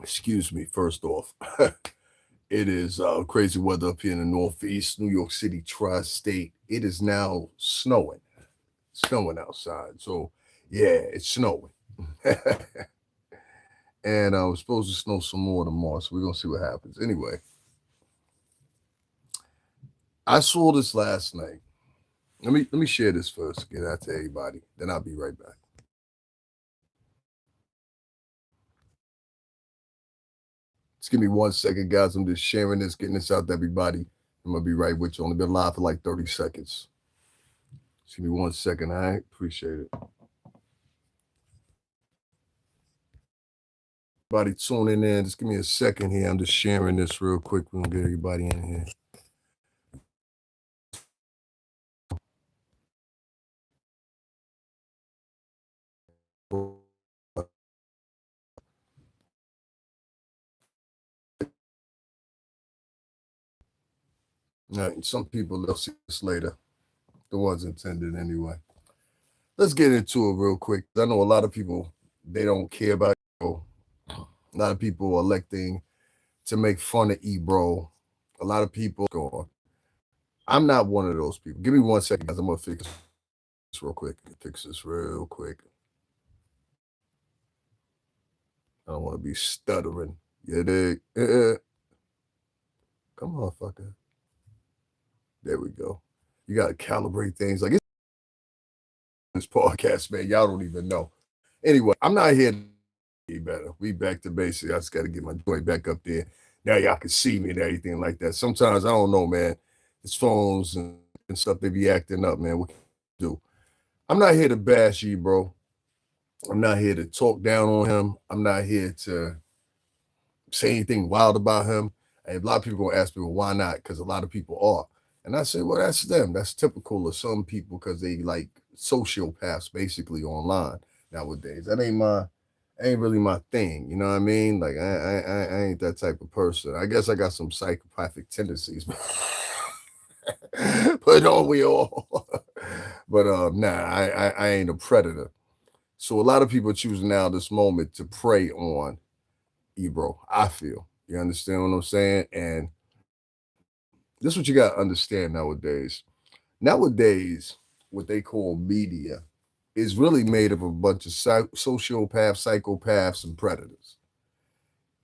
Excuse me, first off. It is crazy weather up here in the Northeast, New York City, tri-state. It is now snowing outside. So, yeah, it's snowing. And it's supposed to snow some more tomorrow, so we're gonna see what happens. Anyway, I saw this last night. Let me share this first, get out to everybody. Then I'll be right back. Just give me 1 second, guys. I'm just sharing this, getting this out to everybody. I'm gonna be right with you. Only been live for like 30 seconds. Just give me 1 second. I appreciate it. Everybody tuning in. Just give me a second here. I'm just sharing this real quick. We're gonna get everybody in here. Some people they'll see this later. The ones intended anyway. Let's get into it real quick. I know a lot of people they don't care about Ebro. A lot of people are electing to make fun of Ebro. A lot of people going. I'm not one of those people. Give me 1 second, guys. I'm gonna fix this real quick. Fix this real quick. I don't want to be stuttering. Yeah, dig. Come on, fucker. There we go. You gotta calibrate things. Like it's this podcast, man. Y'all don't even know. Anyway, I'm not here to be better. We back to basics. I just got to get my joint back up there. Now y'all can see me and everything like that. Sometimes I don't know, man. It's phones and stuff, they be acting up, man. What can you do? I'm not here to bash you, bro. I'm not here to talk down on him. I'm not here to say anything wild about him. And a lot of people gonna ask me, well, why not? Because a lot of people are. And I say, well, that's them. That's typical of some people because they like sociopaths basically online nowadays. That ain't really my thing. You know what I mean? Like I ain't that type of person. I guess I got some psychopathic tendencies, but don't we all? But nah, I ain't a predator. So a lot of people choose now this moment to prey on Ebro. I feel. You understand what I'm saying? And this is what you got to understand nowadays. Nowadays, what they call media is really made of a bunch of sociopaths, psychopaths, and predators.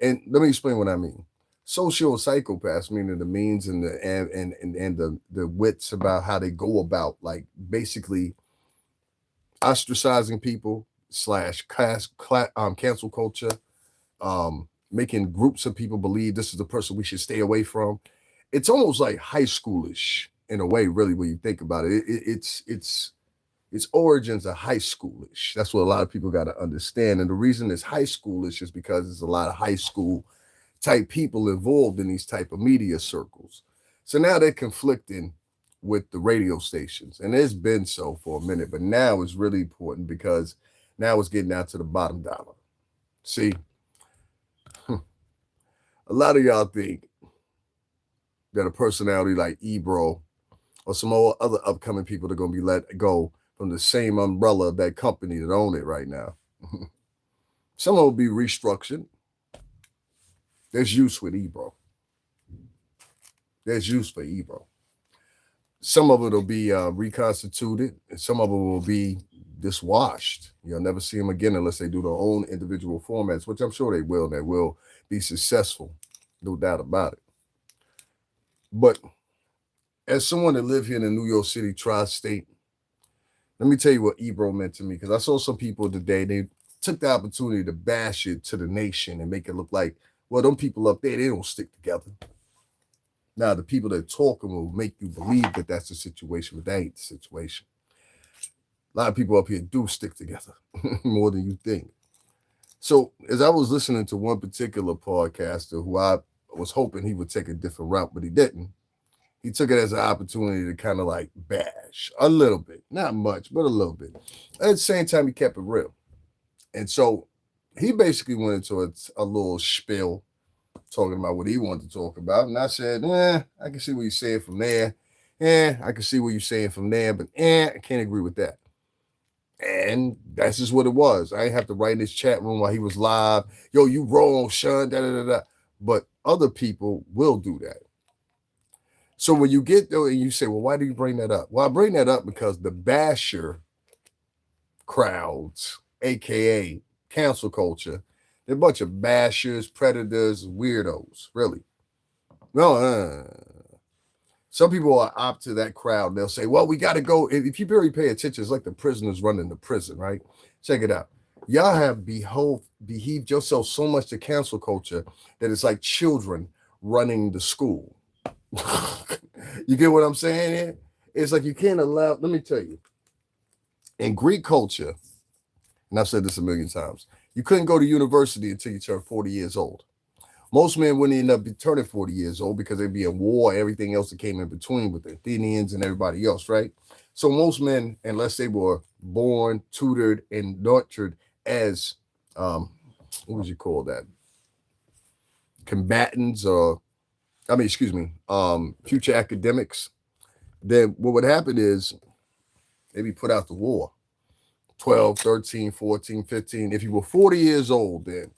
And let me explain what I mean. Social psychopaths, meaning the means and the wits about how they go about, like basically ostracizing people slash cancel culture, making groups of people believe this is the person we should stay away from. It's almost like high schoolish in a way, really, when you think about it. Its origins are high schoolish. That's what a lot of people got to understand. And the reason it's high schoolish is because there's a lot of high school type people involved in these type of media circles. So now they're conflicting with the radio stations. And it's been so for a minute, but now it's really important because now it's getting down to the bottom dollar. See, a lot of y'all think that a personality like Ebro or some other upcoming people that are going to be let go from the same umbrella of that company that own it right now. Some will be restructured. There's use with Ebro. There's use for Ebro. Some of it will be reconstituted, and some of it will be diswashed. You'll never see them again unless they do their own individual formats, which I'm sure they will. And they will be successful, no doubt about it. But as someone that live here in the New York City tri-state, let me tell you what Ebro meant to me, because I saw some people today, they took the opportunity to bash it to the nation and make it look like, well, them people up there, they don't stick together. Now, the people that talking will make you believe that that's the situation, but that ain't the situation. A lot of people up here do stick together more than you think. So, as I was listening to one particular podcaster who I was hoping he would take a different route, but he didn't. He took it as an opportunity to kind of like bash a little bit, not much, but a little bit. At the same time, he kept it real. And so he basically went into a little spiel talking about what he wanted to talk about. And I said, I can see what you're saying from there. I can see what you're saying from there, but I can't agree with that. And that's just what it was. I didn't have to write in this chat room while he was live. Yo, you wrong, Sean. Da, da, da, da. But other people will do that. So when you get there and you say, well, why do you bring that up? Well, I bring that up because the basher crowds, aka cancel culture, they're a bunch of bashers, predators, weirdos, really. No, some people are opt to that crowd. They'll say, well, we got to go. If you barely pay attention, it's like the prisoners running the prison, right? Check it out. Y'all have behaved yourself so much to cancel culture that it's like children running the school. You get what I'm saying here? It's like you can't allow, let me tell you, in Greek culture, and I've said this a million times, you couldn't go to university until you turned 40 years old. Most men wouldn't end up turning 40 years old because they'd be in war, everything else that came in between with the Athenians and everybody else, right? So most men, unless they were born, tutored, and nurtured as, what would you call that? Combatants or, future academics, then what would happen is they'd be put out the war. 12, 13, 14, 15. If you were 40 years old, then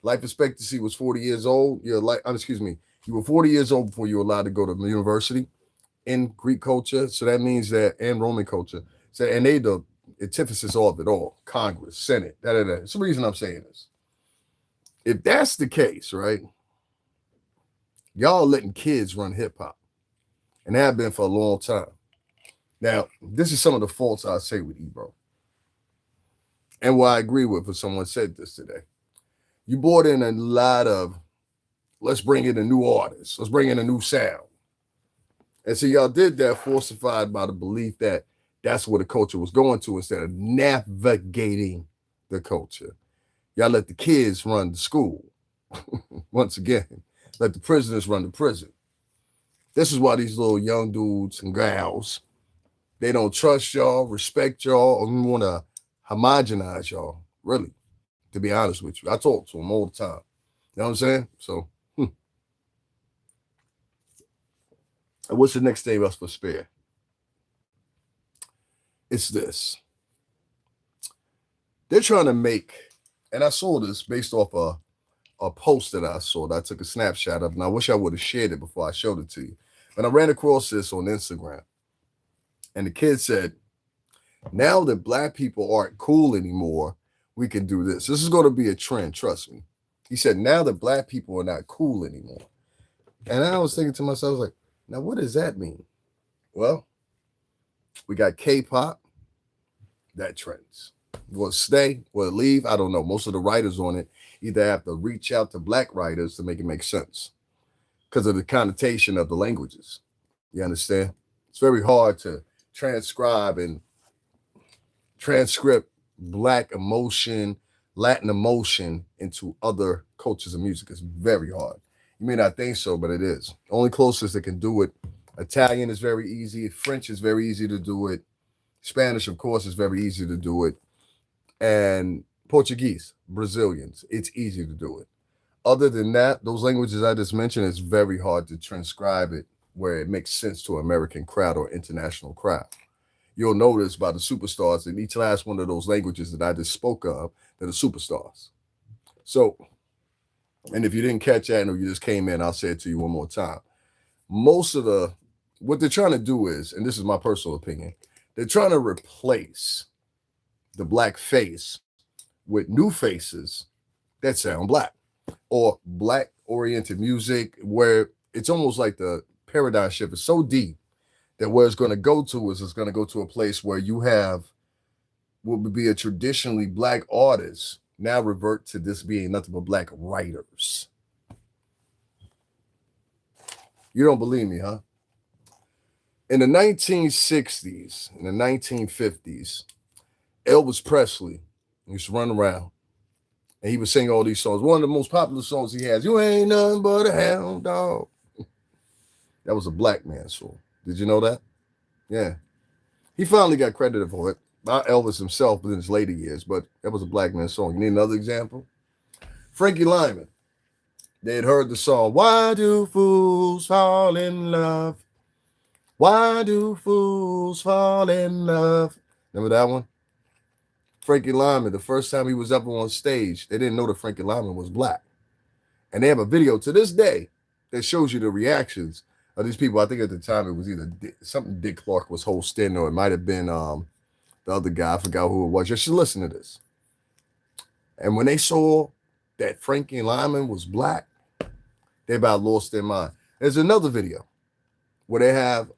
life expectancy was 40 years old. You were 40 years old before you were allowed to go to the university in Greek culture. So that means that, and Roman culture. So, and they the antithesis of it all, Congress, Senate, da. That's the reason I'm saying this. If that's the case, right, y'all letting kids run hip hop, and they have been for a long time. Now, this is some of the faults I say with Ebro, and what I agree with if someone said this today. You brought in a lot of, let's bring in a new artist, let's bring in a new sound. And so y'all did that falsified by the belief that that's where the culture was going to instead of navigating the culture. Y'all let the kids run the school. Once again, let the prisoners run the prison. This is why these little young dudes and gals, they don't trust y'all, respect y'all, or want to homogenize y'all, really, to be honest with you. I talk to them all the time. You know what I'm saying? So, and what's the next thing else for spare? It's this. They're trying to make, and I saw this based off a post that I saw that I took a snapshot of, and I wish I would have shared it before I showed it to you. But I ran across this on Instagram, and the kid said, now that black people aren't cool anymore, we can do this. This is going to be a trend, trust me. He said, now that black people are not cool anymore. And I was thinking to myself, I was like, now what does that mean? Well, we got K-pop, that trends. Will it stay? Will it leave? I don't know. Most of the writers on it either have to reach out to black writers to make it make sense because of the connotation of the languages. You understand? It's very hard to transcribe and transcript black emotion, Latin emotion into other cultures of music. It's very hard. You may not think so, but it is. Only closest that can do it. Italian is very easy. French is very easy to do it. Spanish, of course, is very easy to do it. And Portuguese, Brazilians, it's easy to do it. Other than that, those languages I just mentioned, it's very hard to transcribe it where it makes sense to an American crowd or international crowd. You'll notice by the superstars in each last one of those languages that I just spoke of, that are superstars. So, and if you didn't catch that or you just came in, I'll say it to you one more time. Most of what they're trying to do is, and this is my personal opinion, they're trying to replace the black face with new faces that sound black or black oriented music where it's almost like the paradigm shift is so deep that where it's going to go to is it's going to go to a place where you have what would be a traditionally black artist now revert to this being nothing but black writers. You don't believe me, huh? In the 1960s, in the 1950s, Elvis Presley used to run around and he would sing all these songs. One of the most popular songs he has, You Ain't Nothing But a Hound Dog. That was a black man's song. Did you know that? Yeah. He finally got credited for it. Not Elvis himself, but in his later years, but that was a black man's song. You need another example? Frankie Lyman. They had heard the song, Why Do Fools Fall in Love? Why do fools fall in love? Remember that one? Frankie Lyman, the first time he was up on stage, they didn't know that Frankie Lyman was black. And they have a video to this day that shows you the reactions of these people. I think at the time it was either something Dick Clark was hosting, or it might have been the other guy. I forgot who it was. You should listen to this. And when they saw that Frankie Lyman was black, they about lost their mind. There's another video where they have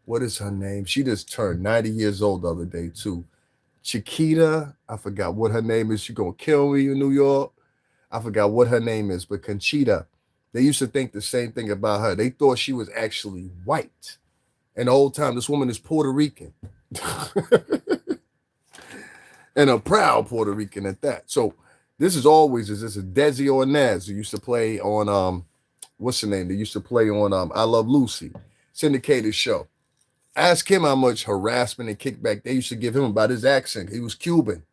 what is her name? She just turned 90 years old the other day too. Chiquita, I forgot what her name is. She gonna kill me in New York. I forgot what her name is, but Conchita. They used to think the same thing about her. They thought she was actually white. And the whole time, this woman is Puerto Rican. And a proud Puerto Rican at that. So this is always, is this a Desi or a Naz who used to play on, what's the name? They used to play on I Love Lucy, syndicated show. Ask him how much harassment and kickback they used to give him about his accent. He was Cuban.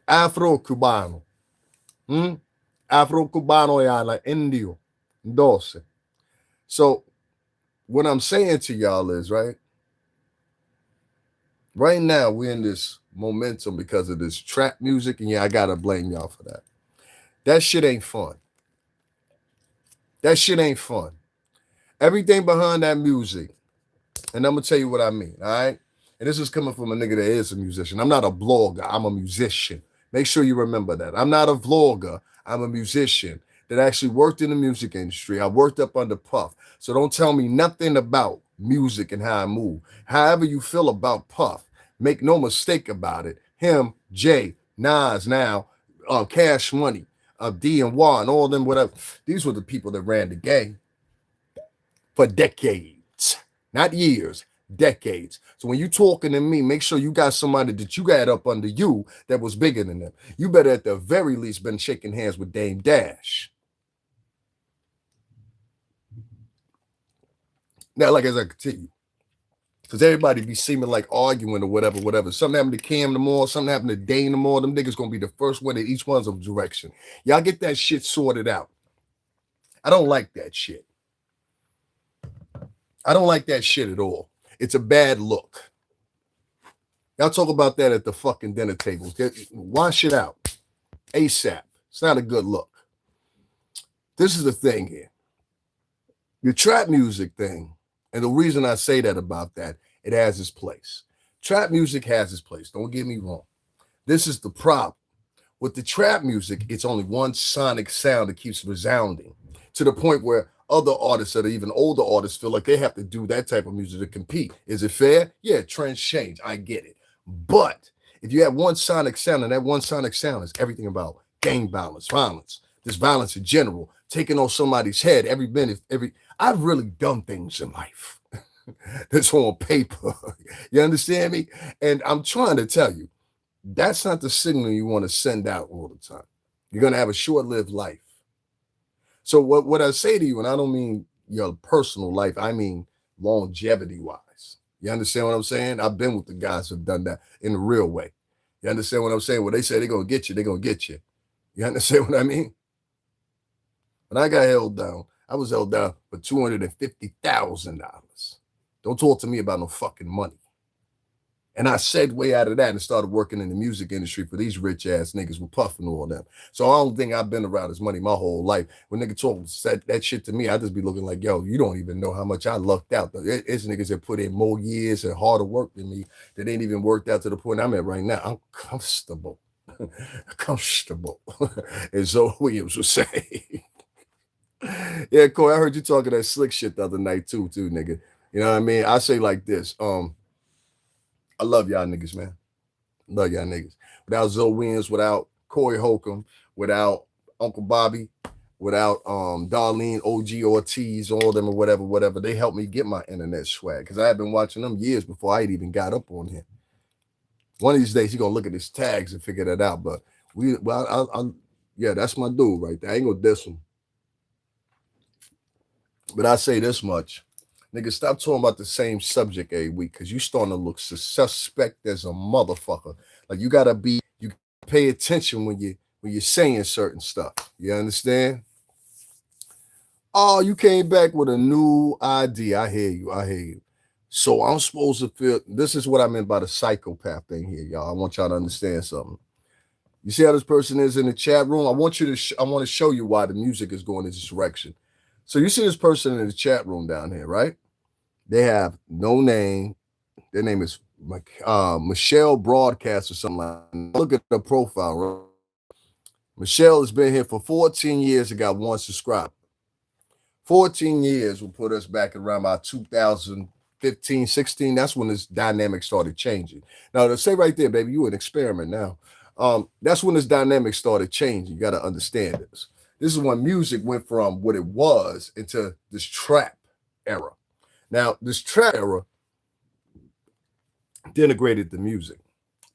Afro-Cubano. Afro-Cubano y la Indio. 12. So what I'm saying to y'all is, right now we're in this momentum because of this trap music, and yeah, I gotta blame y'all for that. That shit ain't fun. That shit ain't fun. Everything behind that music, and I'm gonna tell you what I mean, all right? And this is coming from a nigga that is a musician. I'm not a blogger, I'm a musician. Make sure you remember that. I'm not a vlogger, I'm a musician that actually worked in the music industry. I worked up under Puff. So don't tell me nothing about music and how I move. However you feel about Puff, make no mistake about it. Him, Jay, Nas now, Cash Money, D and Y, and all them, whatever. These were the people that ran the game for decades, not years, decades. So when you talking to me, make sure you got somebody that you got up under you that was bigger than them. You better at the very least been shaking hands with Dame Dash. Now, like as I continue, because everybody be seeming like arguing or whatever. Something happened to Cam tomorrow, something happened to Dane tomorrow. Them niggas gonna be the first one in each one's of direction. Y'all get that shit sorted out. I don't like that shit. I don't like that shit at all. It's a bad look. Y'all talk about that at the fucking dinner table. Wash it out. ASAP. It's not a good look. This is the thing here. The trap music thing, and the reason I say that about that, it has its place. Trap music has its place. Don't get me wrong. This is the problem. With the trap music, it's only one sonic sound that keeps resounding to the point where other artists that are even older artists feel like they have to do that type of music to compete. Is it fair? Yeah, trends change. I get it. But if you have one sonic sound, and that one sonic sound is everything about gang violence, this violence in general, taking on somebody's head every minute, I've really done things in life that's on paper. You understand me? And I'm trying to tell you, that's not the signal you want to send out all the time. You're going to have a short-lived life. So what I say to you, and I don't mean your personal life, I mean longevity-wise. You understand what I'm saying? I've been with the guys who've done that in the real way. You understand what I'm saying? When they say they're going to get you, they're going to get you. You understand what I mean? When I got held down, I was held down for $250,000. Don't talk to me about no fucking money. And I segued way out of that and started working in the music industry for these rich ass niggas with Puff and all them. So I don't think I've been around this money my whole life. When nigga talk that shit to me, I just be looking like, yo, you don't even know how much I lucked out. It's niggas that put in more years and harder work than me that ain't even worked out to the point I'm at right now. I'm comfortable. Comfortable, as Zoe Williams would say. Yeah, Corey, I heard you talking that slick shit the other night too, nigga. You know what I mean? I say like this. I love y'all niggas, man. Love y'all niggas. Without Zoe Williams, without Corey Holcomb, without Uncle Bobby, without Darlene, OG Ortiz, all them or whatever, they helped me get my internet swag because I had been watching them years before I had even got up on him. One of these days, he's gonna look at his tags and figure that out. But yeah, that's my dude right there. I ain't gonna diss him. But I say this much. Nigga, stop talking about the same subject every week because you starting to look suspect as a motherfucker. Like you pay attention when you're saying certain stuff. You understand? Oh, you came back with a new idea. I hear you. So I'm supposed to feel this is what I meant by the psychopath thing here, y'all. I want y'all to understand something. You see how this person is in the chat room? I want you to I want to show you why the music is going in this direction. So you see this person in the chat room down here, right? They have no name. Their name is Michelle Broadcast or something like that. Look at the profile, right? Michelle has been here for 14 years and got one subscriber. 14 years will put us back around about 2015, 16. That's when this dynamic started changing. Now, to say right there, baby, you an experiment now. That's when this dynamic started changing. You got to understand this. This is when music went from what it was into this trap era. Now, this trap era denigrated the music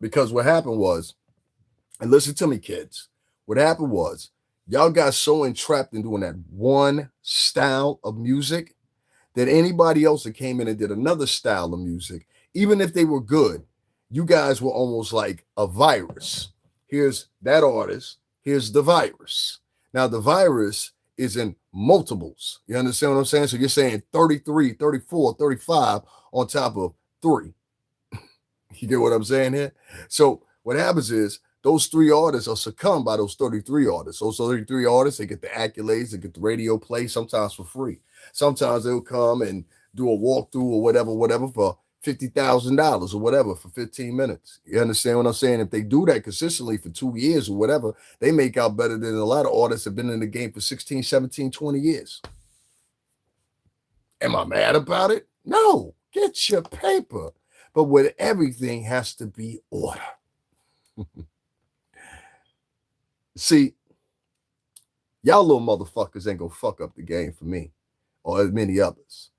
because what happened was, and listen to me, kids, what happened was y'all got so entrapped in doing that one style of music that anybody else that came in and did another style of music, even if they were good, you guys were almost like a virus. Here's that artist, here's the virus. Now, the virus is in multiples. You understand what I'm saying? So you're saying 33, 34, 35 on top of three. You get what I'm saying here? So what happens is those three artists are succumbed by those 33 artists. Those 33 artists, they get the accolades, they get the radio play, sometimes for free. Sometimes they'll come and do a walkthrough or whatever for $50,000 or whatever for 15 minutes. You understand what I'm saying? If they do that consistently for 2 years or whatever, they make out better than a lot of artists that have been in the game for 16, 17, 20 years. Am I mad about it? No. Get your paper. But with everything has to be order. See, y'all little motherfuckers ain't gonna fuck up the game for me or as many others.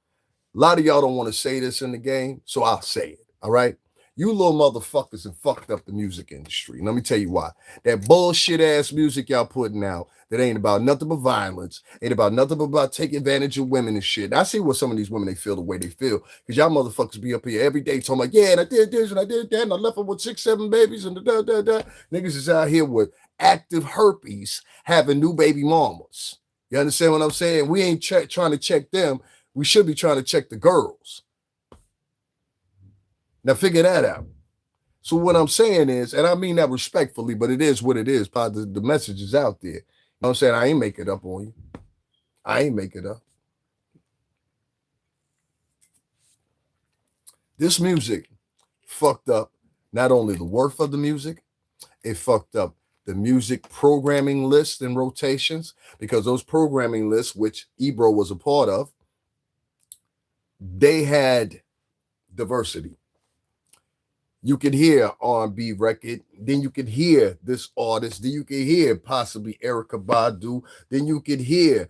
A lot of y'all don't want to say this in the game, so I'll say it. All right. You little motherfuckers have fucked up the music industry. Let me tell you why. That bullshit ass music y'all putting out that ain't about nothing but violence, ain't about nothing but about taking advantage of women and shit. And I see what some of these women they feel the way they feel. Because y'all motherfuckers be up here every day talking like, yeah, and I did this and I did that, and I left her with 6, 7 babies, and da da da. Niggas is out here with active herpes having new baby mamas. You understand what I'm saying? We ain't trying to check them. We should be trying to check the girls. Now figure that out. So what I'm saying is, and I mean that respectfully, but it is what it is. The message is out there. You know what I'm saying? I ain't make it up on you. I ain't make it up. This music fucked up not only the worth of the music, it fucked up the music programming lists and rotations, because those programming lists, which Ebro was a part of, they had diversity. You could hear R&B record, then you could hear this artist, then you could hear possibly Erykah Badu, then you could hear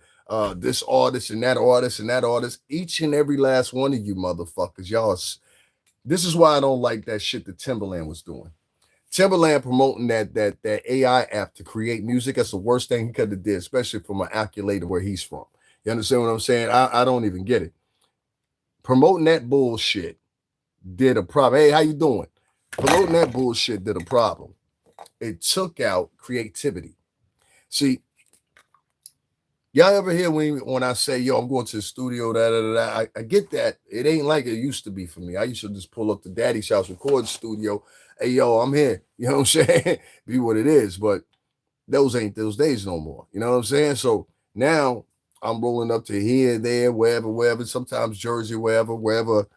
this artist and that artist and that artist. Each and every last one of you motherfuckers, y'all. This is why I don't like that shit that Timberland was doing. Timberland promoting that AI app to create music. That's the worst thing he could have did, especially from an calculator where he's from. You understand what I'm saying? I don't even get it. Promoting that bullshit did a problem. Hey, how you doing? Promoting that bullshit did a problem. It took out creativity. See, y'all ever hear when I say, yo, I'm going to the studio, I get that. It ain't like it used to be for me. I used to just pull up to Daddy's house, record studio. Hey, yo, I'm here. You know what I'm saying? Be what it is. But those ain't those days no more. You know what I'm saying? So now I'm rolling up to here, there, wherever, sometimes Jersey, wherever.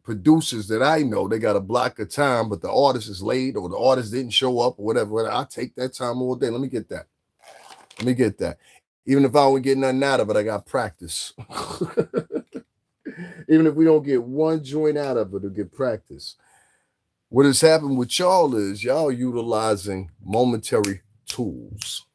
Producers that I know, they got a block of time, but the artist is late or the artist didn't show up or whatever. I take that time all day. Let me get that. Even if I don't get nothing out of it, I got practice. Even if we don't get one joint out of it, to get practice. What has happened with y'all is y'all utilizing momentary tools.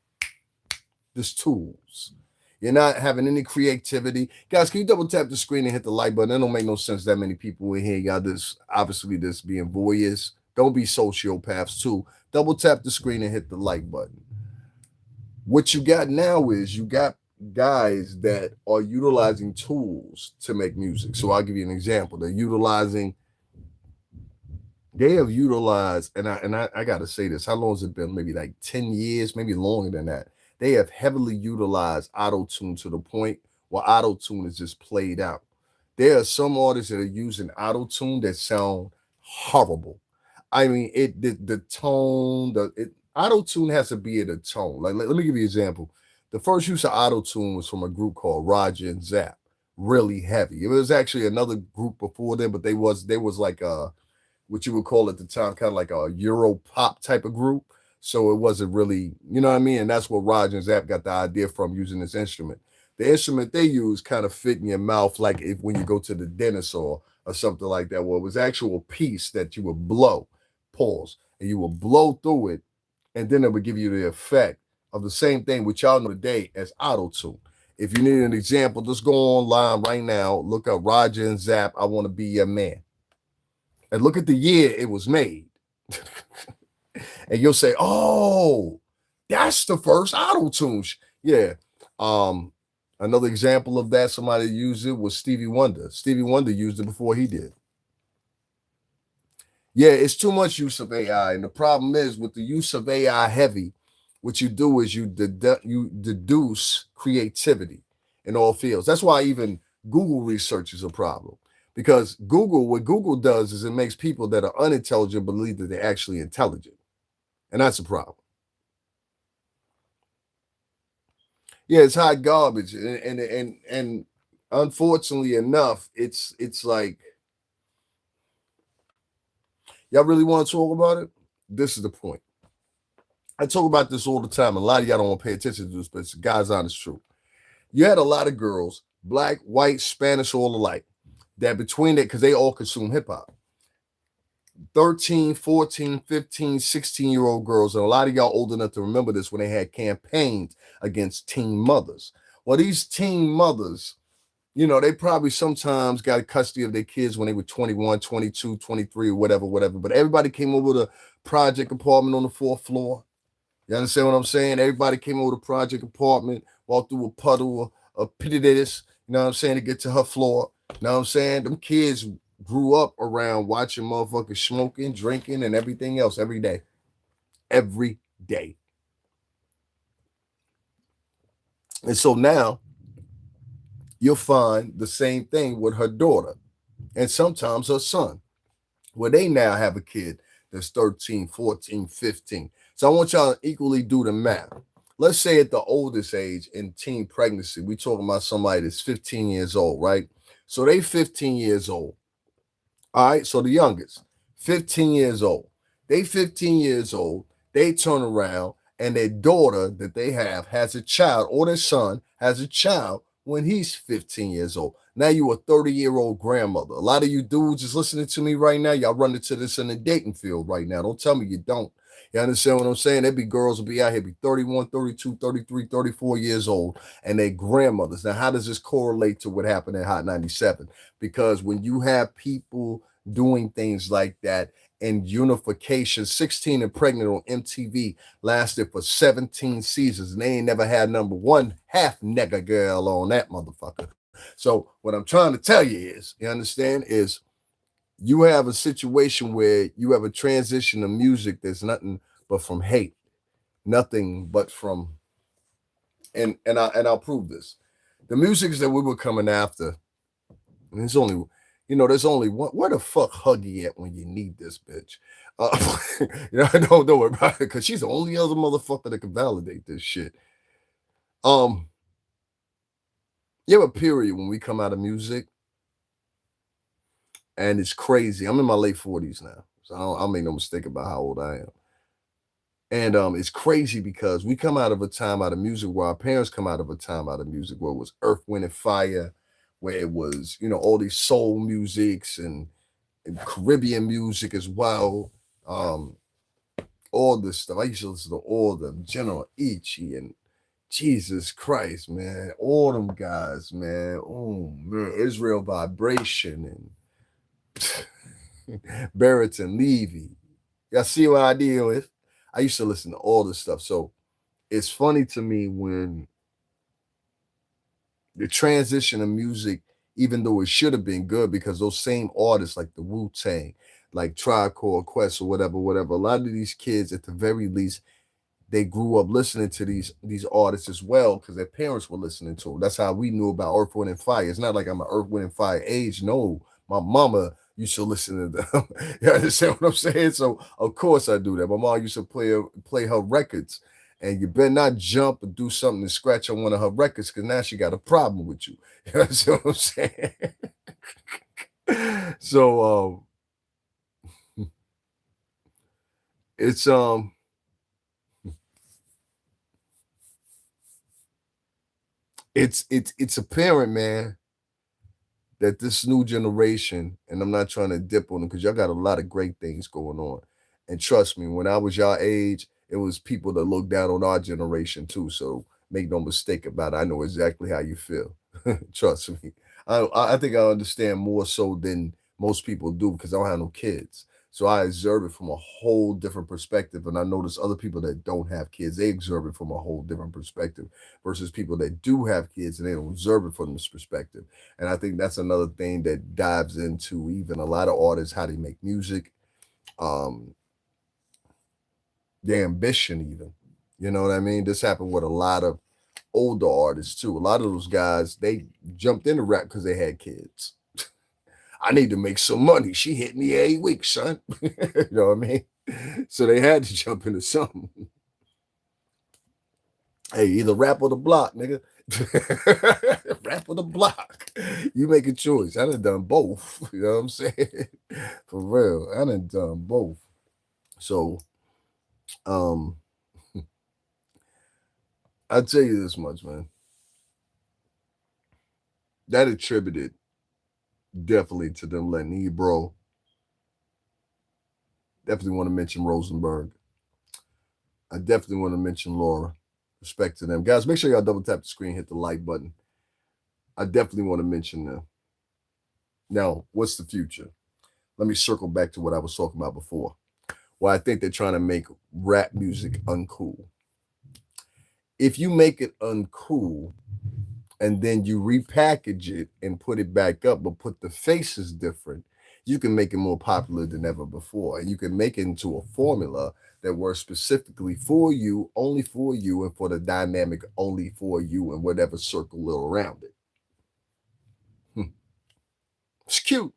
Just tools. You're not having any creativity. Guys, can you double tap the screen and hit the like button? It don't make no sense that many people in here. Y'all just obviously just being voyeurs. Don't be sociopaths too. Double tap the screen and hit the like button. What you got now is you got guys that are utilizing tools to make music. So I'll give you an example. They have utilized, and I gotta say this, how long has it been? Maybe like 10 years, maybe longer than that. They have heavily utilized auto-tune to the point where auto-tune is just played out. There are some artists that are using auto tune that sound horrible. I mean, the tone, auto tune has to be at a tone. Like let me give you an example. The first use of auto tune was from a group called Roger and Zap. Really heavy. It was actually another group before them, but they was like what you would call at the time kind of like a Euro pop type of group. So it wasn't really, you know what I mean? And that's what Roger and Zapp got the idea from using this instrument. The instrument they use kind of fit in your mouth like if when you go to the dentist or something like that. Well, it was actual piece that you would blow, pause, and you would blow through it, and then it would give you the effect of the same thing which y'all know today as auto tune. If you need an example, just go online right now, look up Roger and Zapp, I Want to Be Your Man, and look at the year it was made. And you'll say, "Oh, that's the first auto tune." Yeah. Um, Another example of that somebody used it was Stevie Wonder. Stevie Wonder used it before he did. Yeah, it's too much use of AI, and the problem is with the use of AI heavy, what you do is you deduce creativity in all fields. That's why even Google research is a problem because what Google does is it makes people that are unintelligent believe that they're actually intelligent, and that's a problem. Yeah, it's hot garbage, and unfortunately enough, it's like y'all really want to talk about it. This is the point. I talk about this all the time. A lot of y'all don't want to pay attention to this, but it's God's honest truth. You had a lot of girls, black, white, Spanish, all alike, that between it, because they all consume hip hop. 13, 14, 15, 16-year-old girls, and a lot of y'all old enough to remember this when they had campaigns against teen mothers. Well, these teen mothers, they probably sometimes got custody of their kids when they were 21, 22, 23, or whatever, whatever. But everybody came over to project apartment on the fourth floor. You understand what I'm saying? Everybody came over to project apartment, walked through a puddle of pity this, you know what I'm saying, to get to her floor. You know what I'm saying? Them kids grew up around watching motherfuckers smoking, drinking, and everything else every day. Every day. And so now you'll find the same thing with her daughter and sometimes her son, where they now have a kid that's 13, 14, 15. So I want y'all to equally do the math. Let's say at the oldest age in teen pregnancy, we talking about somebody that's 15 years old, right? So they 15 years old. All right, so the youngest, 15 years old. They 15 years old. They turn around and their daughter that they have has a child, or their son has a child when he's 15 years old. Now you a 30-year-old grandmother. A lot of you dudes just listening to me right now, y'all run into this in the dating field right now. Don't tell me you don't. You understand what I'm saying? There be girls will be out here, be 31, 32, 33, 34 years old, and they grandmothers. Now, how does this correlate to what happened in Hot 97? Because when you have people doing things like that and unification, 16 and Pregnant on MTV lasted for 17 seasons, and they ain't never had number one half nigga girl on that motherfucker. So what I'm trying to tell you is, you understand, is you have a situation where you have a transition of music that's nothing but from hate, nothing but from, and I'll prove this. The music that we were coming after, and there's only one. Where the fuck Huggy at when you need this bitch? Don't worry about it because she's the only other motherfucker that can validate this shit. Um, you have a period when we come out of music, and it's crazy. I'm in my late 40s now, so I'll make no mistake about how old I am. And it's crazy because we come out of a time out of music where our parents come out of a time out of music where it was Earth, Wind, and Fire, where it was, all these soul musics and Caribbean music as well. All this stuff. I used to listen to all the General Ichi and Jesus Christ, man. All them guys, man. Oh man, Israel Vibration and Barrett and Levy. Y'all see what I deal with? I used to listen to all this stuff. So it's funny to me when the transition of music, even though it should have been good, because those same artists like the Wu Tang, like Tribe Called Quest or whatever, a lot of these kids at the very least they grew up listening to these artists as well because their parents were listening to them. That's how we knew about Earth, Wind, and Fire. It's not like I'm an Earth, Wind, and Fire age. No, my mama used to listen to them. You understand what I'm saying? So of course I do that. My mom used to play her records, and you better not jump and do something and scratch on one of her records because now she got a problem with you. You understand what I'm saying? So it's it's apparent, man, that this new generation, and I'm not trying to dip on them because y'all got a lot of great things going on. And trust me, when I was y'all age, it was people that looked down on our generation too. So make no mistake about it. I know exactly how you feel. Trust me. I think I understand more so than most people do because I don't have no kids. So I observe it from a whole different perspective. And I notice other people that don't have kids, they observe it from a whole different perspective versus people that do have kids and they don't observe it from this perspective. And I think that's another thing that dives into even a lot of artists, how they make music, um, their ambition, even. You know what I mean? This happened with a lot of older artists too. A lot of those guys, they jumped into rap because they had kids. I need to make some money. She hit me every week, son. You know what I mean? So they had to jump into something. Hey, either rap or the block, nigga. Rap or the block. You make a choice. I done both. You know what I'm saying? For real. I done both. So um I'll tell you this much, man. That attributed definitely to them letting Ebro. Definitely want to mention Rosenberg. I definitely want to mention Laura. Respect to them. Guys, make sure y'all double tap the screen, hit the like button. I definitely want to mention them. Now, what's the future? Let me circle back to what I was talking about before. Well, I think they're trying to make rap music uncool. If you make it uncool and then you repackage it and put it back up, but put the faces different, you can make it more popular than ever before. And you can make it into a formula that works specifically for you, only for you, and for the dynamic only for you and whatever circle around it. It's cute,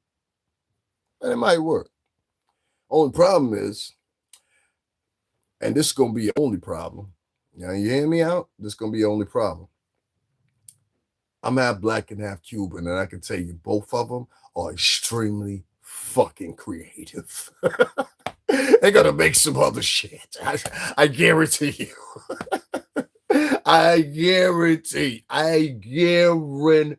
and it might work. Only problem is, and this is gonna be your only problem. Now you hear me out? This is gonna be your only problem. I'm half black and half Cuban, and I can tell you both of them are extremely fucking creative. They're gonna make some other shit. I guarantee you. I guarantee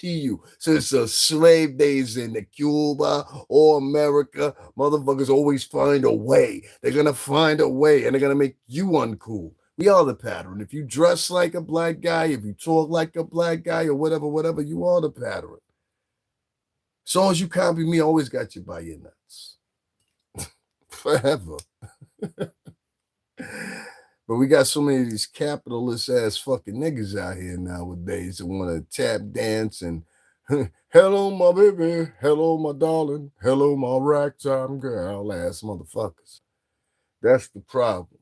you. Since the slave days in the Cuba or America, motherfuckers always find a way. They're gonna find a way, and they're gonna make you uncool. We are the pattern. If you dress like a black guy, if you talk like a black guy, or whatever, you are the pattern. As long as you copy me, I always got you by your nuts. Forever. But we got so many of these capitalist ass fucking niggas out here nowadays that want to tap dance and hello, my baby, hello, my darling, hello, my ragtime girl ass motherfuckers. That's the problem.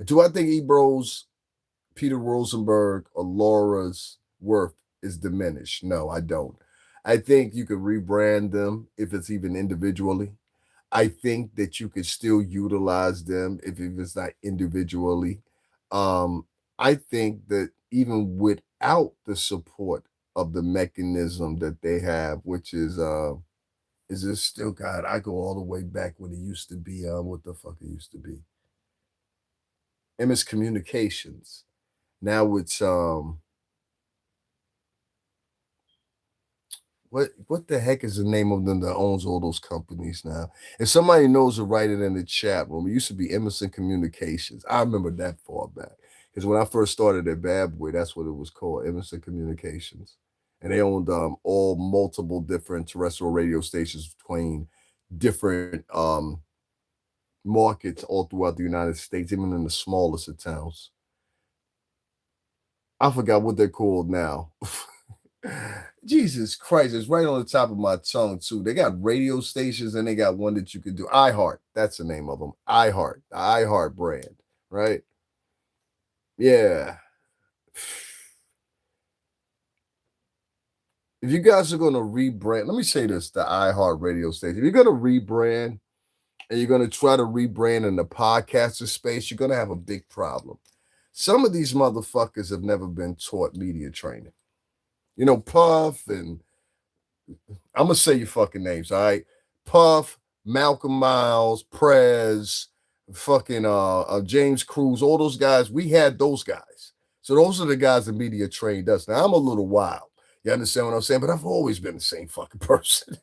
Do I think Ebro's, Peter Rosenberg, or Laura's worth is diminished? No, I don't. I think you could rebrand them if it's even individually. I think that you could still utilize them if it's not individually. Um, I think that even without the support of the mechanism that they have, which is this still God? I go all the way back when it used to be what the fuck it used to be. MS Communications. Now it's what the heck is the name of them that owns all those companies now? If somebody knows to write it in the chat room, it used to be Emerson Communications. I remember that far back. Because when I first started at Bad Boy, that's what it was called, Emerson Communications. And they owned all multiple different terrestrial radio stations between different markets all throughout the United States, even in the smallest of towns. I forgot what they're called now. Jesus Christ, it's right on the top of my tongue too. They got radio stations and they got one that you can do. iHeart, that's the name of them. iHeart, the iHeart brand, right? Yeah. If you guys are going to rebrand, let me say this: the iHeart radio station. If you're going to rebrand and you're going to try to rebrand in the podcaster space, you're going to have a big problem. Some of these motherfuckers have never been taught media training. You know, Puff and I'm gonna say your fucking names, all right? Puff, Malcolm Miles, Prez, fucking James Cruz, all those guys. We had those guys. So those are the guys that media trained us. Now I'm a little wild. You understand what I'm saying? But I've always been the same fucking person.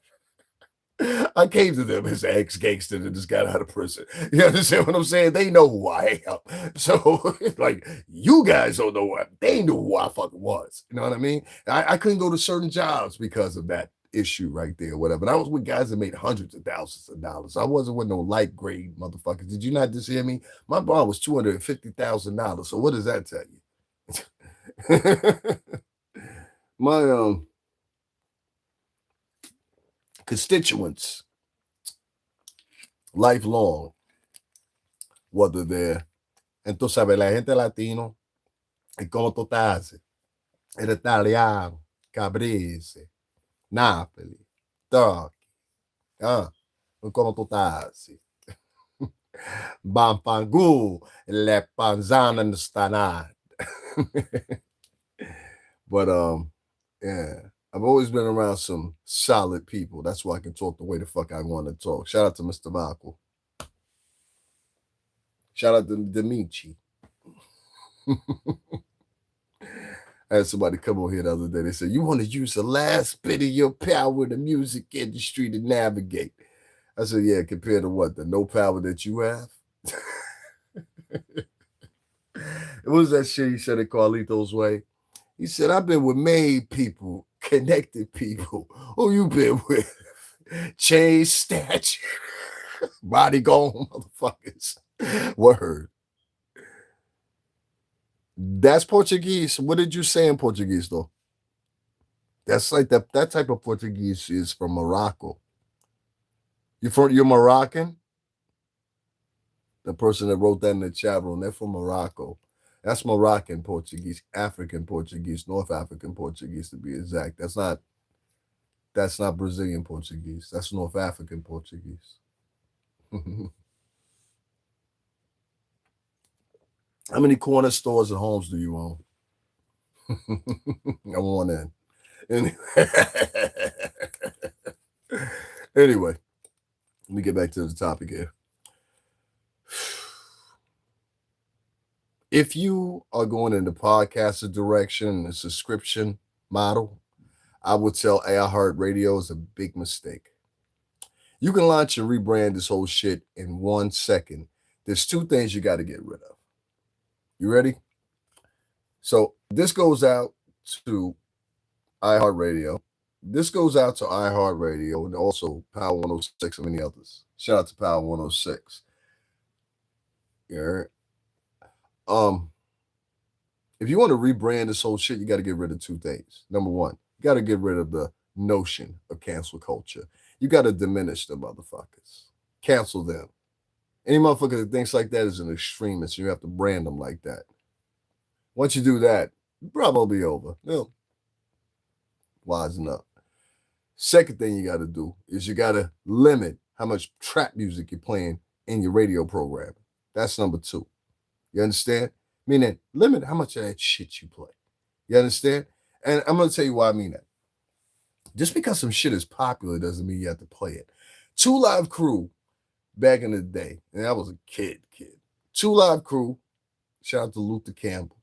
I came to them as an ex-gangster that just got out of prison. You understand what I'm saying? They know who I am. So, like, you guys don't know what they knew who I fucking was. You know what I mean? I couldn't go to certain jobs because of that issue right there, whatever. And I was with guys that made hundreds of thousands of dollars. I wasn't with no light grade motherfuckers. Did you not just hear me? My bond was $250,000. So what does that tell you? My constituents, lifelong, whether they're, entonces, sabes, la gente latino, y como tú estás, el italiano, cabrese, Napoli, Turkey, ah, como tú estás, Bampangu, le panzana and the stanad. But yeah, I've always been around some solid people. That's why I can talk the way the fuck I want to talk. Shout out to Mr. Michael. Shout out to Demichi. I had somebody come on here the other day. They said, you want to use the last bit of your power in the music industry to navigate. I said, yeah, compared to what? The no power that you have? What was that shit you said in Carlito's Way? He said, I've been with made people, connected people. Who you been with? Chain statue, body gone motherfuckers. Word. That's Portuguese. What did you say in Portuguese though? That's like that type of Portuguese is from Morocco. You're Moroccan? The person that wrote that in the chat room, they're from Morocco. That's Moroccan Portuguese, African Portuguese, North African Portuguese to be exact. That's not Brazilian Portuguese. That's North African Portuguese. How many corner stores and homes do you own? I want in. Anyway, let me get back to the topic here. If you are going in the podcaster direction, the subscription model, I would tell iHeartRadio is a big mistake. You can launch and rebrand this whole shit in 1 second. There's two things you got to get rid of. You ready? So this goes out to iHeartRadio. This goes out to iHeartRadio and also Power 106 and many others. Shout out to Power 106. Yeah. If you want to rebrand this whole shit, you got to get rid of two things. Number one, you got to get rid of the notion of cancel culture. You got to diminish the motherfuckers. Cancel them. Any motherfucker that thinks like that is an extremist. You have to brand them like that. Once you do that, probably over. No. Wisen up. Second thing you got to do is you got to limit how much trap music you're playing in your radio program. That's number two. You understand? Meaning, limit how much of that shit you play. You understand? And I'm going to tell you why I mean that. Just because some shit is popular doesn't mean you have to play it. Two Live Crew, back in the day, and I was a kid. Two Live Crew, shout out to Luther Campbell.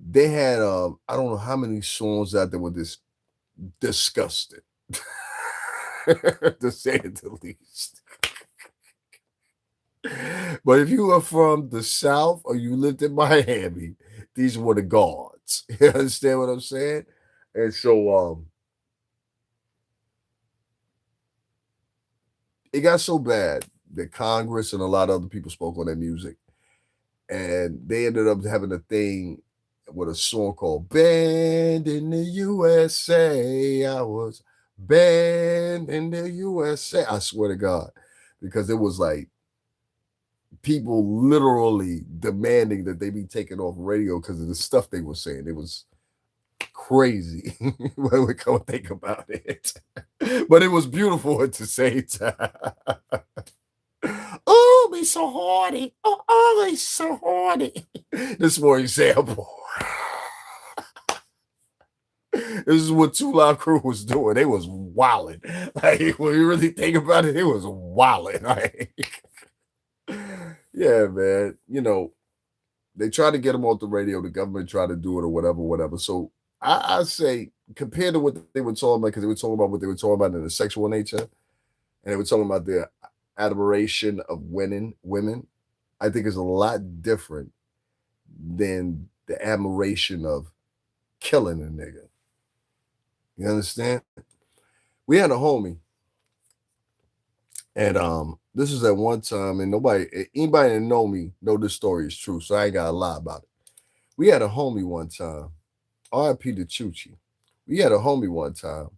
They had, I don't know how many songs out there were this disgusting, to say it the least. But if you are from the South or you lived in Miami, these were the gods. You understand what I'm saying? And so it got so bad that Congress and a lot of other people spoke on their music. And they ended up having a thing with a song called Banned in the USA. I was banned in the USA. I swear to God, because it was like people literally demanding that they be taken off radio because of the stuff they were saying. It was crazy when we come think about it. But it was beautiful at the same time. Oh, be so horny. Oh, he's so horny. This more example. This is what Two Live Crew was doing. They was wilding. Like when you really think about it, it was wilding. Like, yeah, man. You know, they tried to get them off the radio. The government tried to do it or whatever, whatever. So I say compared to what they were talking about, because they were talking about what they were talking about in the sexual nature, and they were talking about the admiration of women. I think is a lot different than the admiration of killing a nigga. You understand? We had a homie, and this is at one time, and anybody that know me know this story is true, so I ain't got a lie about it. We had a homie one time, R.I.P. to Chuchi. We had a homie one time,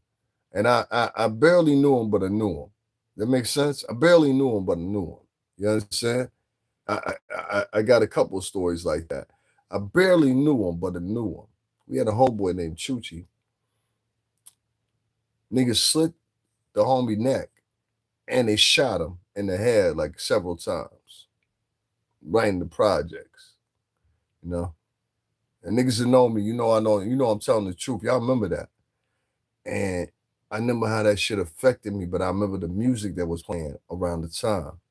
and I barely knew him, but I knew him. That makes sense. I barely knew him, but I knew him. You understand? I got a couple of stories like that. I barely knew him, but I knew him. We had a homeboy named Chuchi. Niggas slit the homie neck, and they shot him in the head like several times, right in the projects. You know, and niggas that know me, I know, I'm telling the truth. Y'all remember that, and I remember how that shit affected me. But I remember the music that was playing around the time.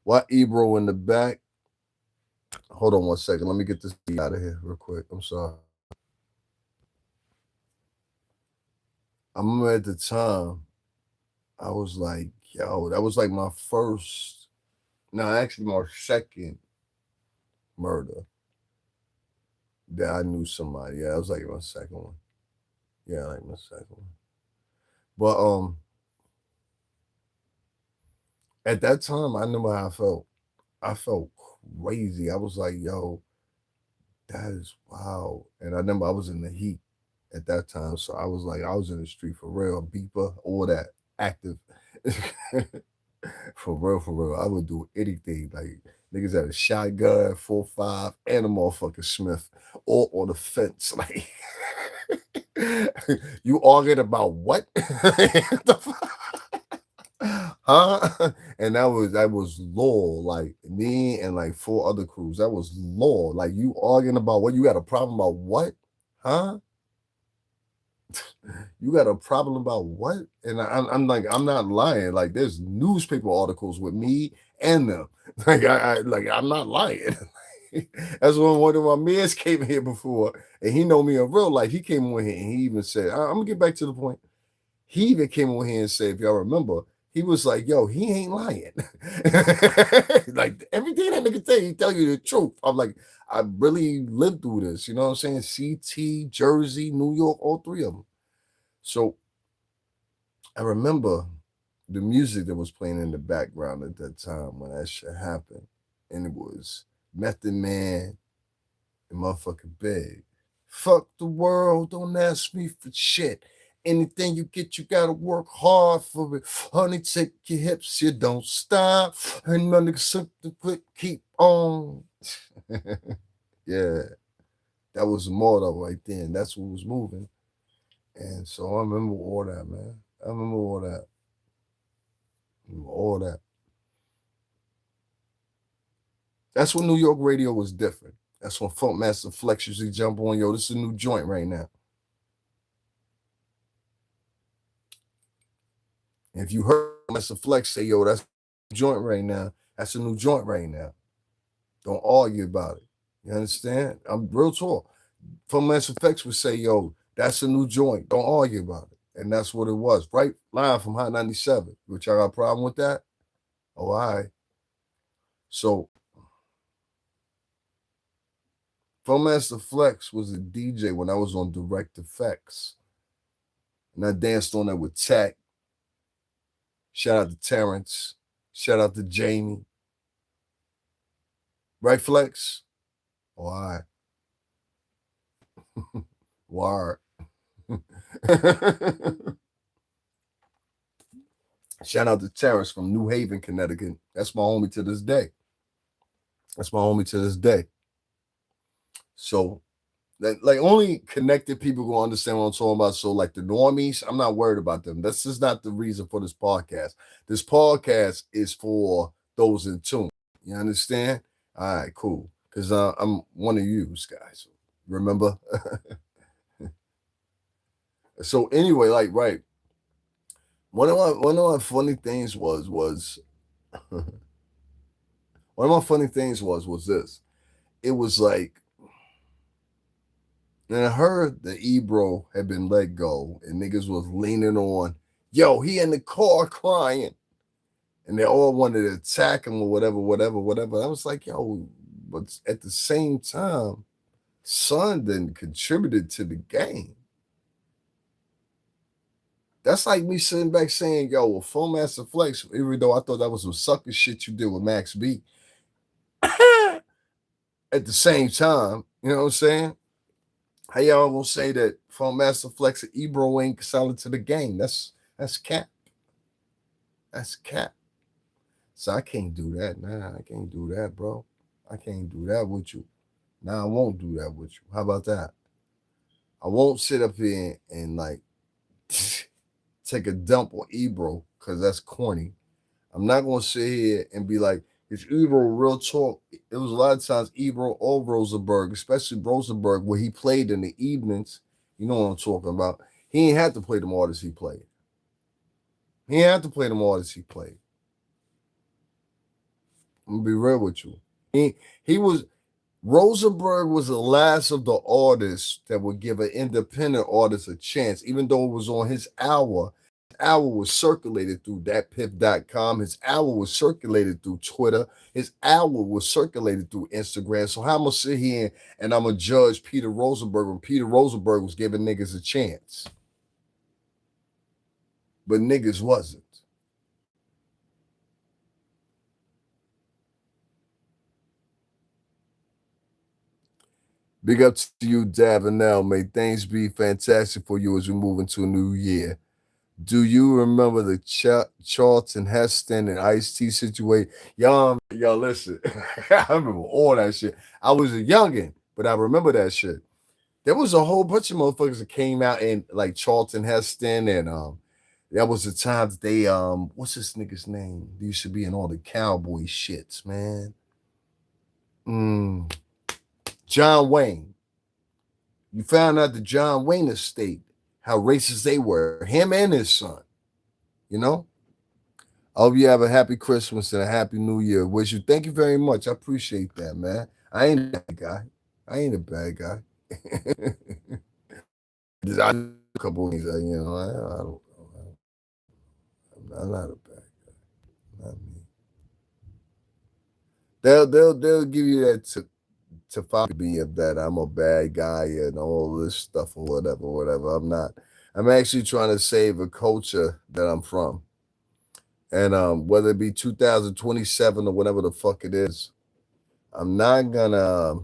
Why Ebro in the back? Hold on one second. Let me get this out of here real quick. I'm sorry. I remember at the time, I was like, yo, that was like my first, no, actually my second murder that I knew somebody. Yeah, that was like my second one. Yeah, like my second one. But at that time, I remember how I felt. I felt crazy. I was like, yo, that is wow. And I remember I was in the heat at that time. So I was like, I was in the street for real, beeper, all that active. For real, for real. I would do anything. Like niggas had a shotgun, 4.5, and a motherfucking Smith, all on the fence. Like you arguing about what? Huh? And that was law. Like me and like 4 other crews. That was law. Like you arguing about what? You got a problem about what? Huh? You got a problem about what? And I'm like, I'm not lying. Like there's newspaper articles with me and them. Like I'm not lying. That's when one of my mans came here before, and he know me in real life. He came on here and he even said, I'm gonna get back to the point. He even came on here and said, if y'all remember, he was like, yo, he ain't lying. Like everything that nigga say, he tell you the truth. I'm like, I really lived through this. You know what I'm saying? CT, Jersey, New York, all 3 of them. So I remember the music that was playing in the background at that time when that shit happened. And it was Method Man and motherfucking Big. Fuck the world, don't ask me for shit. Anything you get, you gotta work hard for it. Honey, take your hips, you don't stop. And money something quick, keep on. Yeah, that was the motto right then. That's what was moving. And so I remember all that, man. I remember all that. All that. That's when New York radio was different. That's when Funk Master Flex usually jump on, yo, this is a new joint right now. And if you heard Master Flex say, yo, that's a joint right now, that's a new joint right now. Don't argue about it. You understand? I'm real talk. Funk Master Flex would say, yo, that's a new joint. Don't argue about it. And that's what it was. Right line from Hot 97. Which y'all got a problem with that? Oh, all right. So Funk Master Flex was a DJ when I was on Direct Effects. And I danced on that with Tech. Shout out to Terrence. Shout out to Jamie. Right, Flex? Oh, all right. Wire. Shout out to Terrence from New Haven, Connecticut. That's my homie to this day. That's my homie to this day. So that like only connected people gonna understand what I'm talking about. So like the normies, I'm not worried about them. That's just not the reason for this podcast. This podcast is for those in tune. You understand? All right, cool. Because I'm one of you guys. Remember? So anyway, like right, one of my funny things was one of my funny things was this. It was like, and I heard the Ebro had been let go, and niggas was leaning on, yo, he in the car crying, and they all wanted to attack him or whatever, whatever, whatever. I was like, yo, but at the same time, son then contributed to the game. That's like me sitting back saying, yo, well, Full Master Flex, even though I thought that was some sucker shit you did with Max B. At the same time, you know what I'm saying? How y'all gonna say that Full Master Flex and Ebro ain't solid to the game? That's cap. That's cap. So I can't do that. Nah, I can't do that, bro. I can't do that with you. Nah, I won't do that with you. How about that? I won't sit up here and like take a dump on Ebro because that's corny. I'm not gonna sit here and be like, it's Ebro real talk. It was a lot of times Ebro or Rosenberg, especially Rosenberg, where he played in the evenings. You know what I'm talking about. He ain't had to play them artists he played. He ain't had to play them artists he played. I'm gonna be real with you. He was Rosenberg was the last of the artists that would give an independent artist a chance, even though it was on his hour. His hour was circulated through thatpiff.com. His hour was circulated through Twitter. His hour was circulated through Instagram. So how I'm gonna sit here and I'm gonna judge Peter Rosenberg when Peter Rosenberg was giving niggas a chance, but niggas wasn't. Big up to you, Davinell. May things be fantastic for you as we move into a new year. Do you remember the Charlton Heston and Ice T situation? Y'all, listen. I remember all that shit. I was a youngin', but I remember that shit. There was a whole bunch of motherfuckers that came out and like Charlton Heston, and that was the time that they what's this nigga's name? They used to be in all the cowboy shits, man. John Wayne. You found out the John Wayne estate, how racist they were, him and his son. You know? I hope you have a happy Christmas and a happy New Year. Wish you. Thank you very much. I appreciate that, man. I ain't a bad guy. I ain't a bad guy. I do a couple of things, I don't. I'm not a bad guy. Not me. They'll give you that to find me of that I'm a bad guy and all this stuff or whatever, whatever. I'm not. I'm actually trying to save a culture that I'm from. And whether it be 2027 or whatever the fuck it is, I'm not gonna.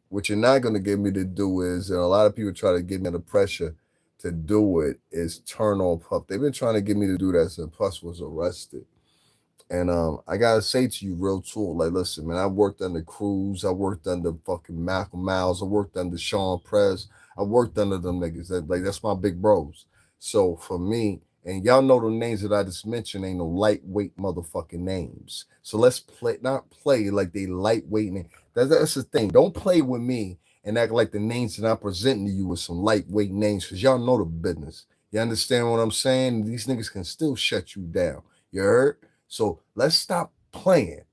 What you're not gonna get me to do is, and a lot of people try to get me under pressure to do it, is turn on Puff. They've been trying to get me to do that since Puff was arrested. And I gotta say to you, real talk, like, listen, man, I worked under Cruz, I worked under fucking Malcolm Miles, I worked under Sean Prez, I worked under them niggas. That's my big bros. So for me, and y'all know the names that I just mentioned ain't no lightweight motherfucking names. So let's not play like they lightweight names. That's the thing. Don't play with me and act like the names that I'm presenting to you with some lightweight names, because y'all know the business. You understand what I'm saying? These niggas can still shut you down. You heard? So let's stop playing.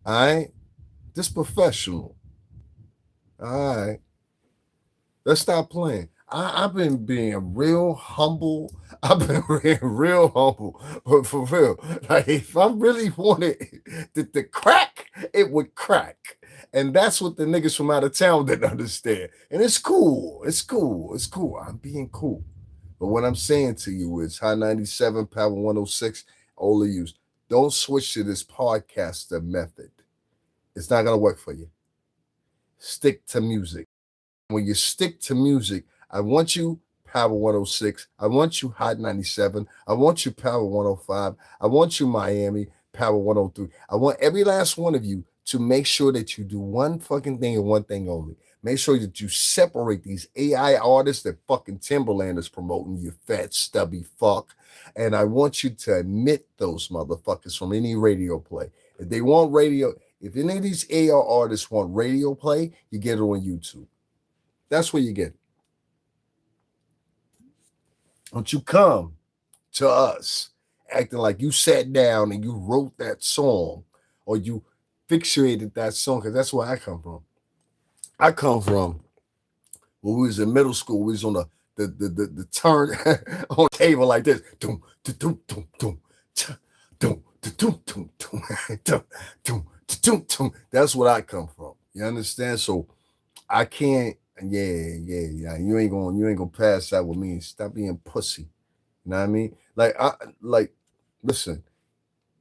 All right? This professional. All right. Let's stop playing. I've been being real humble. I've been being real humble. But for real, like if I really wanted the crack, it would crack. And that's what the niggas from out of town didn't understand. And it's cool. It's cool. It's cool. I'm being cool. But what I'm saying to you is High 97, Power 106, all of you, don't switch to this podcaster method. It's not going to work for you. Stick to music. When you stick to music, I want you Power 106. I want you Hot 97. I want you Power 105. I want you Miami Power 103. I want every last one of you to make sure that you do one fucking thing and one thing only. Make sure that you separate these AI artists that fucking Timberland is promoting, you fat stubby fuck. And I want you to admit those motherfuckers from any radio play. If they want radio, if any of these AI artists want radio play, you get it on YouTube. That's where you get it. Don't you come to us acting like you sat down and you wrote that song or you fixated that song, because that's where I come from. I come from when we was in middle school, we was on the turn on the table like this. Doom, doom, doom, doom, doom, doom, doom, doom, doom. That's what I come from. You understand? So I can't. Yeah. You ain't gonna pass that with me. Stop being pussy. You know what I mean? Listen.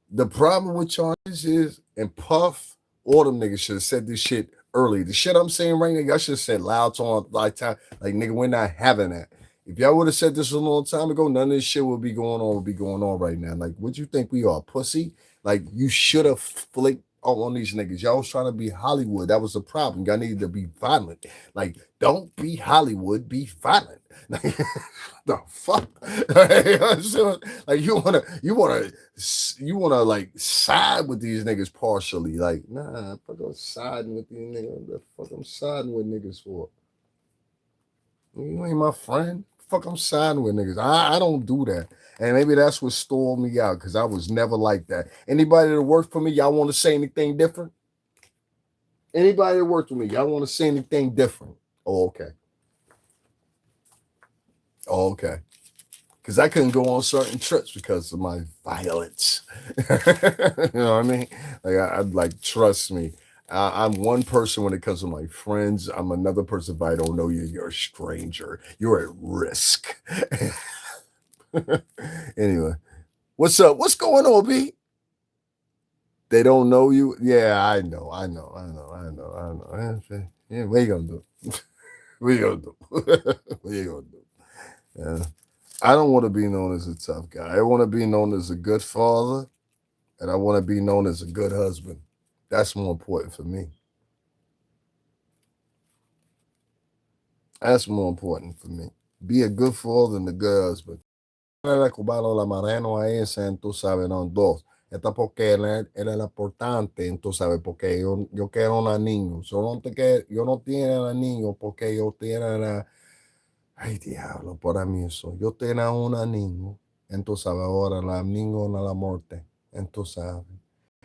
The problem with y'all is, and Puff, all them niggas should have said this shit early. The shit I'm saying right now, y'all should have said loud tone like time. Like, nigga, we're not having that. If y'all would have said this a long time ago, none of this shit would be going on right now. Like, what you think we are, pussy? Like, you should have flicked on these niggas. Y'all was trying to be Hollywood. That was the problem. Y'all needed to be violent. Like, don't be Hollywood, be violent. Like, the fuck? Like, you wanna like side with these niggas partially. Like, nah, fuck, I'm siding with these niggas. What the fuck I'm siding with niggas for? You ain't my friend. Fuck, I'm siding with niggas. I don't do that. And maybe that's what stole me out, because I was never like that. Anybody that worked for me, y'all want to say anything different? Anybody that worked with me, y'all want to say anything different? Oh, okay. Oh, okay. Because I couldn't go on certain trips because of my violence. You know what I mean? I'd like, trust me. I'm one person when it comes to my friends. I'm another person if I don't know you. You're a stranger. You're at risk. Anyway, what's up? What's going on, B? They don't know you? Yeah, I know. Yeah, what you gonna do? What you gonna do? What you gonna do? Yeah. I don't want to be known as a tough guy. I want to be known as a good father, and I want to be known as a good husband. That's more important for me. That's more important for me. Be a good father and a good husband. Recupero la mareno a ese, tú sabes, no, dos. Esta porque él era importante, tú sabes, porque yo quiero una niño. Yo no tiene niño porque yo tiene. Ay, diablo, por mí eso. Yo tenía una niño, entonces ahora la niño no la muerte, entonces sabes.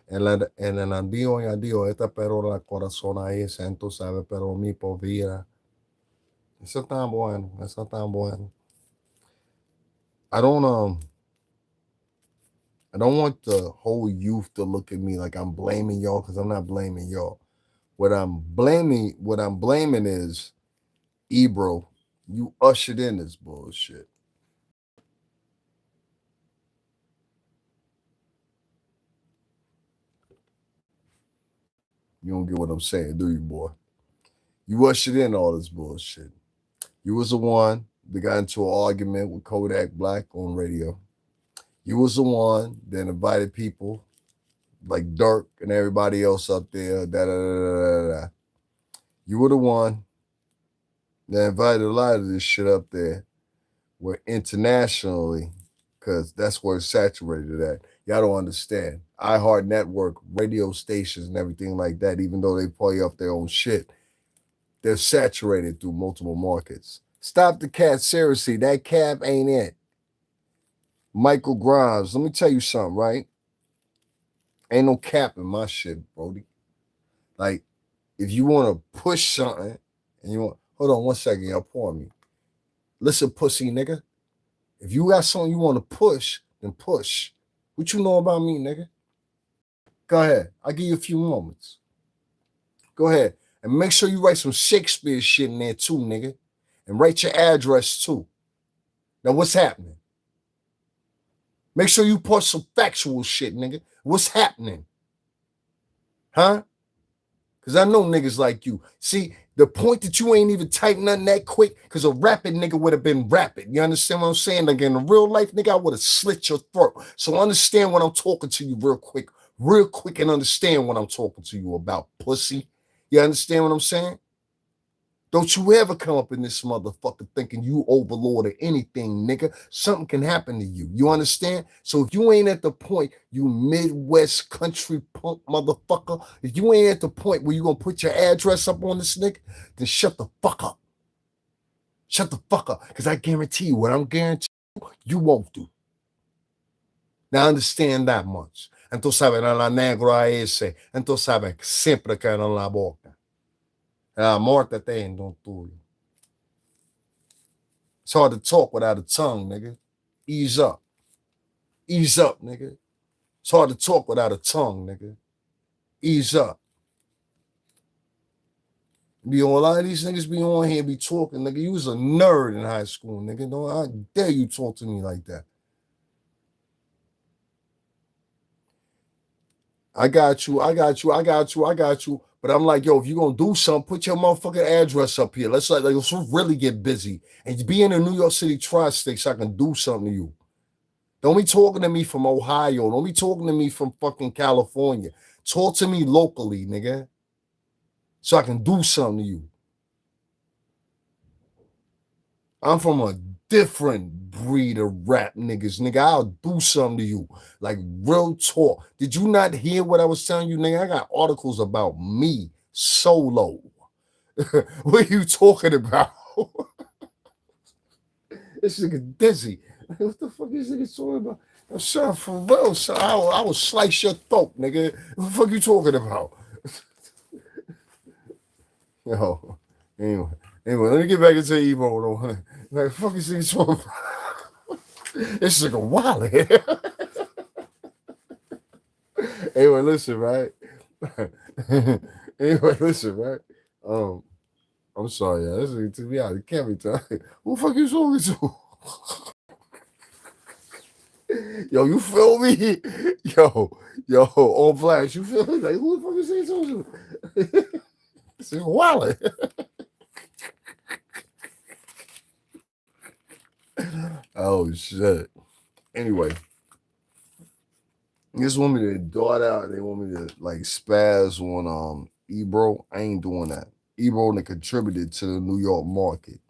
En el adiós y adiós, esta pero la corazón ahí, entonces sabes, pero mi por vida. Eso está bueno, eso está bueno. I don't want the whole youth to look at me like I'm blaming y'all, because I'm not blaming y'all. What I'm blaming is Ebro. You ushered in this bullshit. You don't get what I'm saying, do you, boy? You ushered in all this bullshit. You was the one that got into an argument with Kodak Black on radio. You was the one that invited people like Dirk and everybody else up there. Da. You were the one that invited a lot of this shit up there, where internationally, because that's where it's saturated at. Y'all don't understand. iHeart Network, radio stations, and everything like that, even though they play off their own shit, they're saturated through multiple markets. Stop the cat, seriously. That cap ain't it. Michael Grimes, let me tell you something, right? Ain't no cap in my shit, Brody. Like, if you want to push something, and you want, hold on one second, y'all pour me. Listen, pussy nigga. If you got something you want to push, then push. What you know about me, nigga? Go ahead. I'll give you a few moments. Go ahead. And make sure you write some Shakespeare shit in there too, nigga. And write your address too. Now, what's happening? Make sure you put some factual shit, nigga. What's happening? Huh? Because I know niggas like you. See, The point that you ain't even type nothing that quick, because a rapping nigga would have been rapping. You understand what I'm saying? Like in real life, nigga, I would have slit your throat. So understand what I'm talking to you real quick, and understand what I'm talking to you about, pussy. You understand what I'm saying? Don't you ever come up in this motherfucker thinking you overlord or anything, nigga. Something can happen to you. You understand? So if you ain't at the point, you Midwest country punk motherfucker, if you ain't at the point where you gonna put your address up on this nigga, then shut the fuck up. Shut the fuck up. Because I guarantee you what I'm guaranteeing you won't do. Now understand that much. Entonces saben, a la negra ese. Entonces saben, siempre caen en la boca. La muerte te en tuyo. It's hard to talk without a tongue, nigga. Ease up. Ease up, nigga. It's hard to talk without a tongue, nigga. Ease up. Be on a lot of these niggas be on here, be talking, nigga. You was a nerd in high school, nigga. No, I dare you talk to me like that. I got you. But I'm like, yo, if you gonna do something, put your motherfucking address up here. Let's really get busy and be in the New York City tri-state so I can do something to you. Don't be talking to me from Ohio. Don't be talking to me from fucking California. Talk to me locally, nigga, so I can do something to you. I'm from a different breed of rap niggas, nigga. I'll do something to you. Like real talk. Did you not hear what I was telling you, nigga? I got articles about me solo. What are you talking about? This nigga dizzy. What the fuck is this nigga talking about? Son, for real, son, I will slice your throat, nigga. What the fuck you talking about? Yo, anyway, let me get back into Ebro though. Like, fuck is this talking about? This nigga wild. Anyway, listen, right? Anyway, listen, right? I'm sorry, yeah. This nigga took me out. It can't be time. Who the fuck you talking to? Yo, you feel me? Yo, all flash. You feel me? Like, who the fuck is he talking to? This is wild. Oh shit. Anyway, this want me to dart out. They want me to like spaz on Ebro. I ain't doing that. Ebro that contributed to the New York market.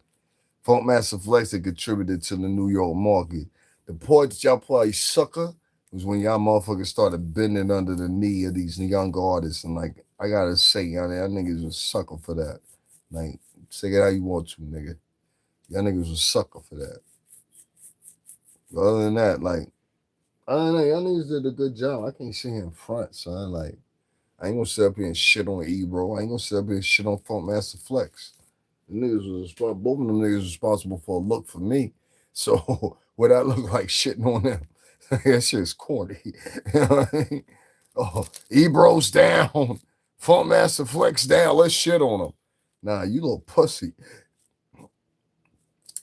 Funkmaster Flex that contributed to the New York market. The part that y'all play sucker was when y'all motherfuckers started bending under the knee of these young artists. And like, I gotta say, y'all niggas was sucker for that. Like, say it how you want to, nigga. Y'all niggas was sucker for that. But other than that, like, I don't know, y'all niggas did a good job. I can't sit here in front, son. Like, I ain't gonna sit up here and shit on Ebro. I ain't gonna sit up here and shit on Funkmaster Flex. The niggas was responsible. Both of them niggas was responsible for a look for me. So what I look like shitting on them? That shit is corny. You know what I mean? Oh, Ebro's down. Funkmaster Flex down. Let's shit on him. Nah, you little pussy.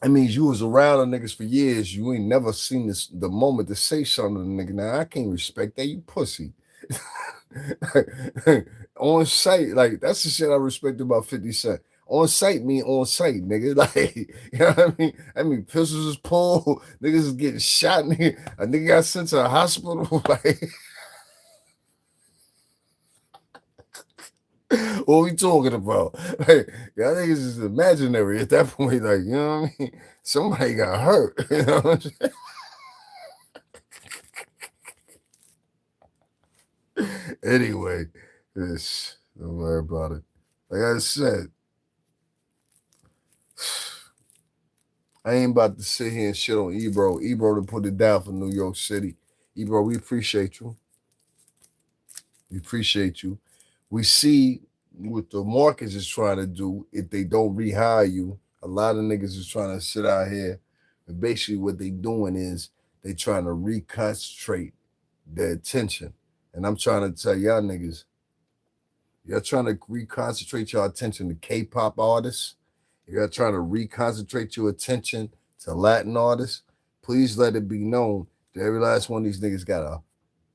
That means you was around the niggas for years. You ain't never seen the moment to say something to the nigga. Now I can't respect that. You pussy. On site, like that's the shit I respect about 50 Cent. On site mean on site, nigga. Like, you know what I mean? I mean, pistols is pulled, niggas is getting shot, nigga. A nigga got sent to a hospital. Like, what we talking about? Like, y'all niggas is imaginary at that point. Like, you know what I mean? Somebody got hurt. You know what I'm saying? Anyway, this don't worry about it. Like I said, I ain't about to sit here and shit on Ebro. Ebro to put it down for New York City. Ebro, we appreciate you. We appreciate you. We see what the markets is trying to do if they don't rehire you. A lot of niggas is trying to sit out here. And basically what they doing is they trying to reconcentrate their attention. And I'm trying to tell y'all niggas, y'all trying to reconcentrate your attention to K-pop artists. You're trying to reconcentrate your attention to Latin artists. Please let it be known that every last one of these niggas got a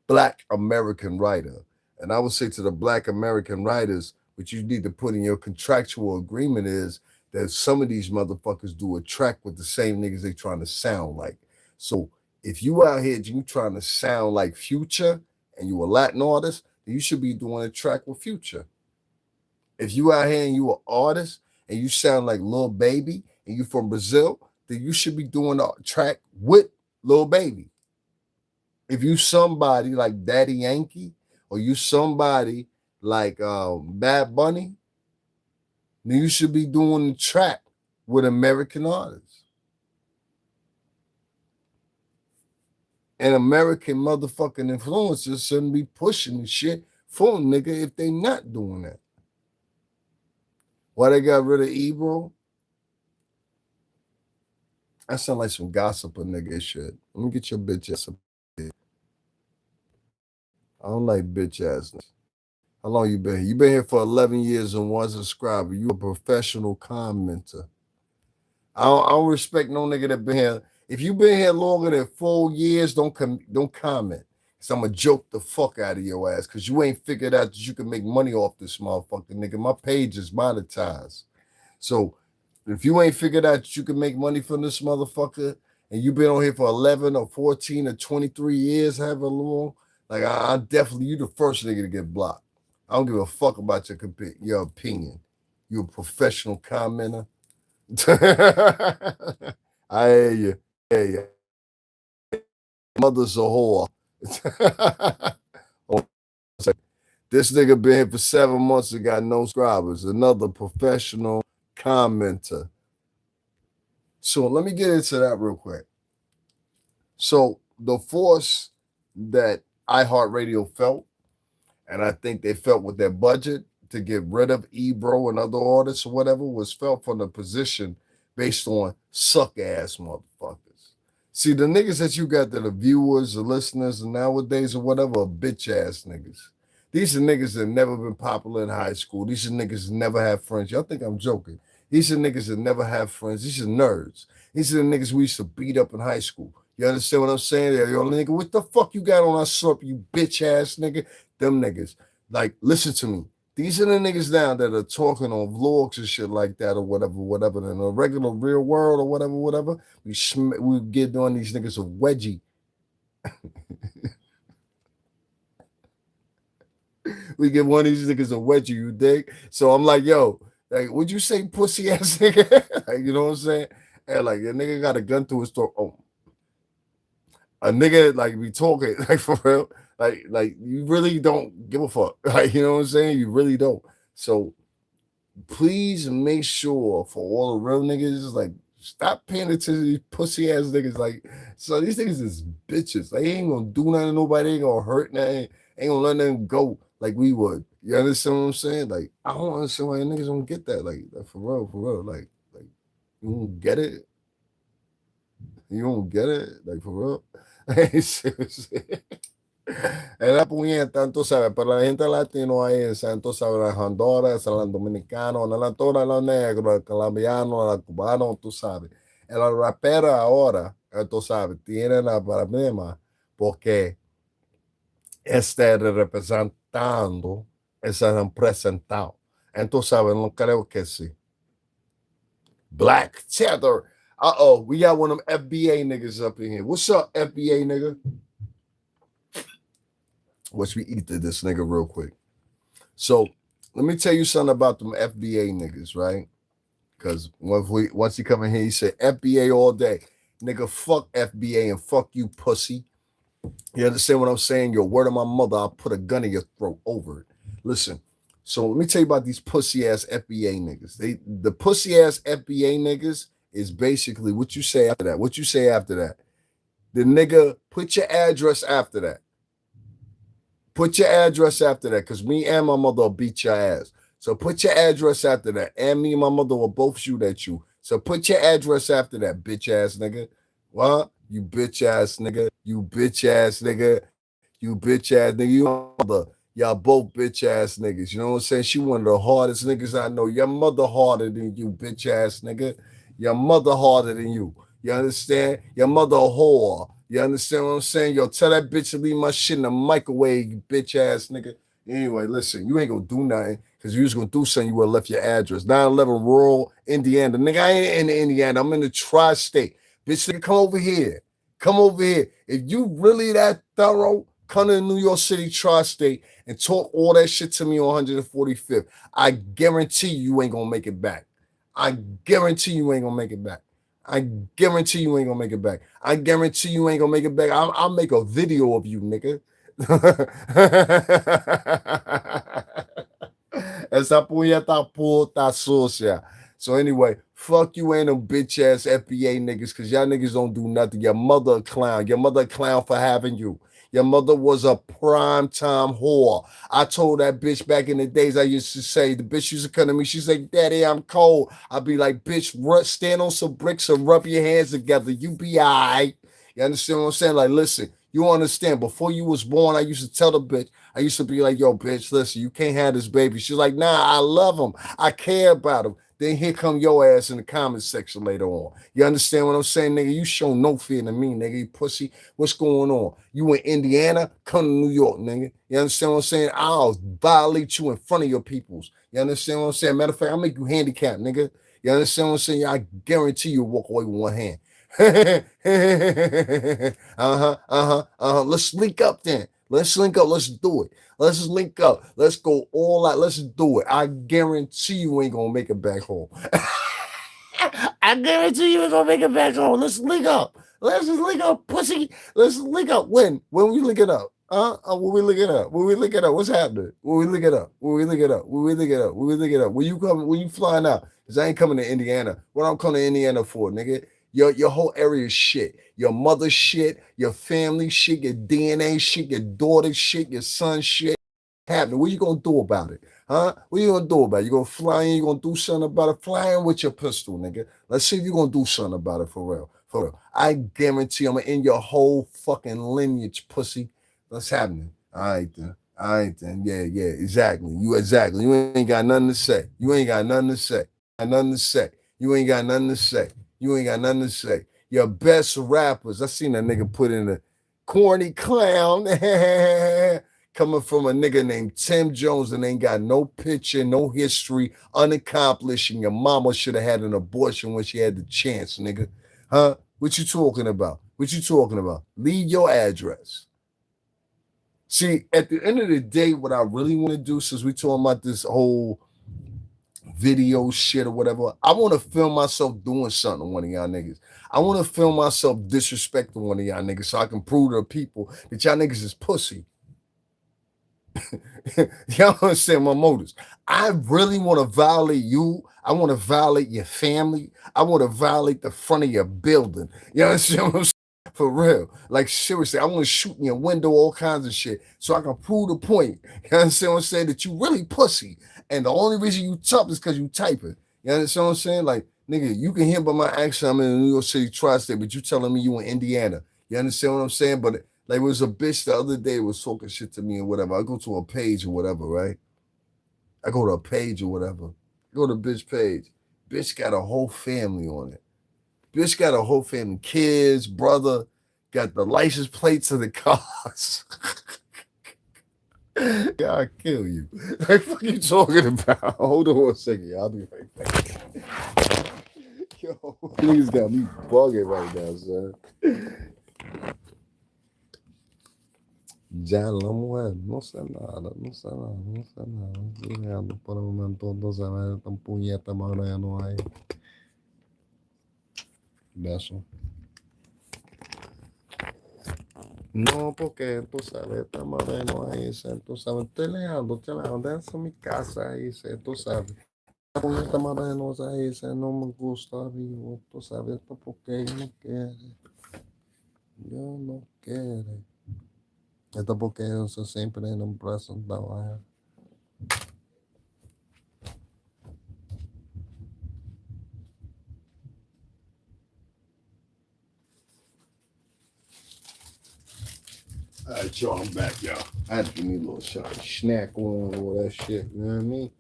Black American writer. And I would say to the Black American writers, What you need to put in your contractual agreement is that some of these motherfuckers do a track with the same niggas they trying to sound like. So if you out here you trying to sound like Future and you a Latin artist, then you should be doing a track with Future. If you out here and you an artist and you sound like Lil Baby and you from Brazil, then you should be doing a track with Lil Baby. If you somebody like Daddy Yankee or you somebody like Bad Bunny, then you should be doing the track with American artists. And American motherfucking influencers shouldn't be pushing the shit for a nigga if they not doing that. Why they got rid of Ebro? That sound like some gossip nigga shit. Let me get your bitch ass up here. I don't like bitch ass niggas. How long you been here? You been here for 11 years and one subscriber. You a professional commenter. I don't respect no nigga that been here. If you been here longer than 4 years, don't comment. Cause I'ma joke the fuck out of your ass. Cause you ain't figured out that you can make money off this motherfucker, nigga. My page is monetized. So if you ain't figured out that you can make money from this motherfucker, and you been on here for 11 or 14 or 23 years, however long, like I definitely, you the first nigga to get blocked. I don't give a fuck about your opinion. You a professional commenter. I hear you. Mother's a whore. This nigga been here for 7 months and got no subscribers. Another professional commenter. So let me get into that real quick. So the force that iHeartRadio felt, and I think they felt with their budget to get rid of Ebro and other artists or whatever, was felt from the position based on suck ass motherfuckers. See, the niggas that you got that are viewers or listeners and nowadays or whatever are bitch ass niggas. These are niggas that never been popular in high school. These are niggas that never have friends. Y'all think I'm joking. These are niggas that never have friends. These are nerds. These are the niggas we used to beat up in high school. You understand what I'm saying? Yo, nigga, what the fuck you got on our slurp, you bitch ass nigga? Them niggas. Like, listen to me. These are the niggas now that are talking on vlogs and shit like that or whatever. In a regular real world or whatever, we get on these niggas a wedgie. We give one of these niggas a wedgie, you dig? So I'm like, yo, like, would you say pussy ass nigga? Like, you know what I'm saying? And like, a nigga got a gun to his throat. Oh, a nigga like be talking like for real. Like you really don't give a fuck. Like, you know what I'm saying? You really don't. So please make sure for all the real niggas, like stop paying attention to these pussy ass niggas. Like, so these niggas is bitches. They ain't gonna do nothing to nobody, they ain't gonna hurt nothing, ain't gonna let them go like we would. You understand what I'm saying? Like, I don't understand why niggas don't get that. Like for real. Like you don't get it. You don't get it, like for real. Seriously. Era puñeta, tú sabes, pero la gente latino ahí, tú sabes, la Honduras, los dominicanos, la todos los negros, el colombiano, el cubano, tú sabes. El rapero ahora, tú sabes, tiene la problema porque representando, están presentado. Entonces, sabes, no creo que sí. Black Tether. We got one of them FBA niggas up in here. What's up, FBA nigga? Watch me eat this nigga real quick. So let me tell you something about them FBA niggas, right? Because once he come in here, he said FBA all day. Nigga, fuck FBA and fuck you, pussy. You understand what I'm saying? Your word of my mother, I'll put a gun in your throat over it. Listen, so let me tell you about these pussy ass FBA niggas. The pussy ass FBA niggas is basically what you say after that. What you say after that. The nigga, put your address after that. Put your address after that, because me and my mother will beat your ass. So put your address after that. And me and my mother will both shoot at you. So put your address after that, bitch ass nigga. What? You bitch ass nigga. You bitch ass nigga. You bitch ass nigga. You mother. Y'all both bitch ass niggas. You know what I'm saying? She one of the hardest niggas I know. Your mother harder than you, bitch ass nigga. Your mother harder than you. You understand? Your mother a whore. You understand what I'm saying? Yo, tell that bitch to leave my shit in the microwave, you bitch ass nigga. Anyway, listen, you ain't gonna do nothing because you was gonna do something. You would have left your address. 911 rural Indiana. Nigga, I ain't in Indiana. I'm in the tri-state. Bitch, nigga, come over here. Come over here. If you really that thorough, come to New York City tri-state and talk all that shit to me on 145th. I guarantee you ain't gonna make it back. I guarantee you ain't gonna make it back. I guarantee you ain't gonna make it back. I guarantee you ain't gonna make it back. I'll make a video of you, nigga. Esa puñeta puta sucia. So anyway, fuck you and them bitch ass FBA niggas, cause y'all niggas don't do nothing. Your mother a clown. Your mother a clown for having you. Your mother was a prime time whore. I told that bitch back in the days, I used to say, the bitch used to come to me, she's like, Daddy, I'm cold. I'd be like, bitch, stand on some bricks and rub your hands together. You be all right. You understand what I'm saying? Like, listen, you understand, before you was born, I used to tell the bitch, I used to be like, yo, bitch, listen, you can't have this baby. She's like, nah, I love him. I care about him. Then here come your ass in the comment section later on. You understand what I'm saying, nigga? You show no fear to me, nigga. You pussy. What's going on? You in Indiana? Come to New York, nigga. You understand what I'm saying? I'll violate you in front of your peoples. You understand what I'm saying? Matter of fact, I'll make you handicapped, nigga. You understand what I'm saying? I guarantee you'll walk away with one hand. Let's link up then. Let's link up. Let's do it. Let's just link up. Let's go all out. Let's do it. I guarantee you ain't gonna make it back home. I guarantee you ain't gonna make it back home. Let's link up. Let's just link up, pussy. Let's link up. When? When we link it up? When we link it up? When we link it up? What's happening? When we link it up? When we link it up? When we link it up? When we link it up? When you coming? When you flying out? Cause I ain't coming to Indiana. What I'm coming to Indiana for, nigga? Your whole area is shit. Your mother shit, your family shit, your DNA shit, your daughter shit, your son shit. Happening. What you gonna do about it? Huh? What you gonna do about it? You gonna fly in, you gonna do something about it? Fly in with your pistol, nigga. Let's see if you gonna do something about it for real. For real. I guarantee I'm gonna end your whole fucking lineage, pussy. What's happening? All right then. All right then. Yeah, exactly. You ain't got nothing to say. You ain't got nothing to say. Nothing to say. You ain't got nothing to say. You ain't got nothing to say. Your best rappers. I seen that nigga put in a corny clown coming from a nigga named Tim Jones and ain't got no picture, no history, unaccomplished, and your mama should have had an abortion when she had the chance, nigga. Huh? What you talking about? What you talking about? Leave your address. See, at the end of the day, what I really want to do, since we talking about this whole video shit or whatever, I want to film myself doing something to one of y'all niggas. I want to film myself disrespecting one of y'all niggas so I can prove to the people that y'all niggas is pussy. Y'all understand my motives. I really want to violate you. I want to violate your family. I want to violate the front of your building. You understand what I'm saying? For real. Like, seriously, I want to shoot in your window, all kinds of shit, so I can prove the point. You understand what I'm saying? That you really pussy. And the only reason you tough is because you typing. You understand what I'm saying? Like, nigga, you can hear by my accent I'm in the New York City tri-state, but you telling me you in Indiana. You understand what I'm saying? But like, it was a bitch the other day was talking shit to me and whatever. I go to a page or whatever, right? I go to a page or whatever. Go to bitch page. Bitch got a whole family on it. Bitch got a whole family, kids, brother, got the license plates of the cars. I'll kill you. Like, what are you talking about? Hold on a second, y'all. I'll be right back. Yo, niggas got me bugging right now, son. Ya la mujer no sé nada, no sé nada, no sé nada. Estoy mirando por el momento, no se ve tan puñeta, madre, ya no hay. Beso. No, porque tú sabes, esta madre no hay, tú sabes, estoy lejando, déjame mi casa, dice, tú sabes. Esta madre no se dice, no me gusta vivo, tú sabes, esto porque yo no quiere. Yo no quiero. Esto porque yo soy siempre en un brazo de baja. All right, y'all, I'm back, y'all. I had to give me a little shot of snack on all that shit, you know what I mean?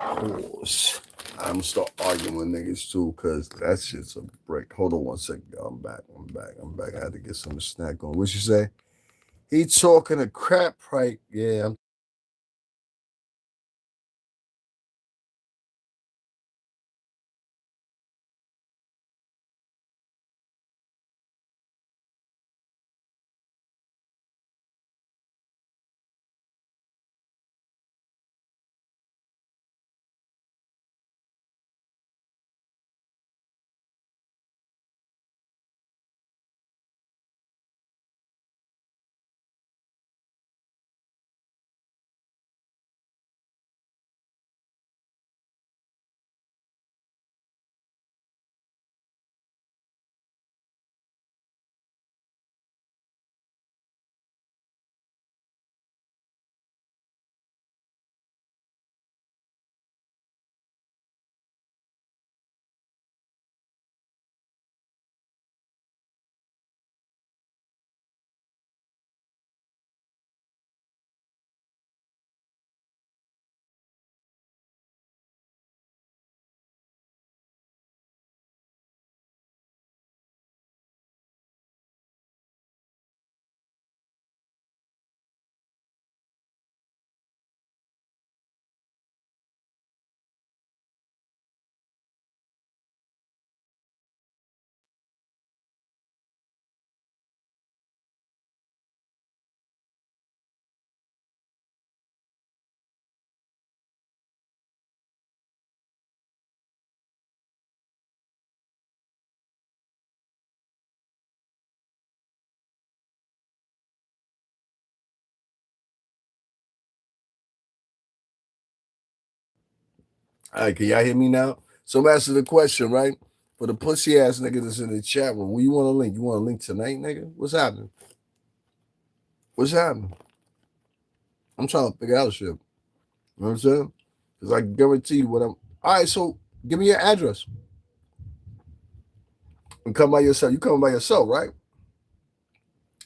Of course. I'm gonna start arguing with niggas too, cause that shit's a break. Hold on one second, y'all. I'm back. I had to get some snack on. What you say? He talking a crap right. Yeah. All right, can y'all hear me now? So I'm asking the question, right? For the pussy ass nigga that's in the chat room, where you want to link? You want to link tonight, nigga? What's happening? What's happening? I'm trying to figure out shit. You know what I'm saying? Because I guarantee you what I'm. All right, so give me your address and come by yourself. You coming by yourself, right?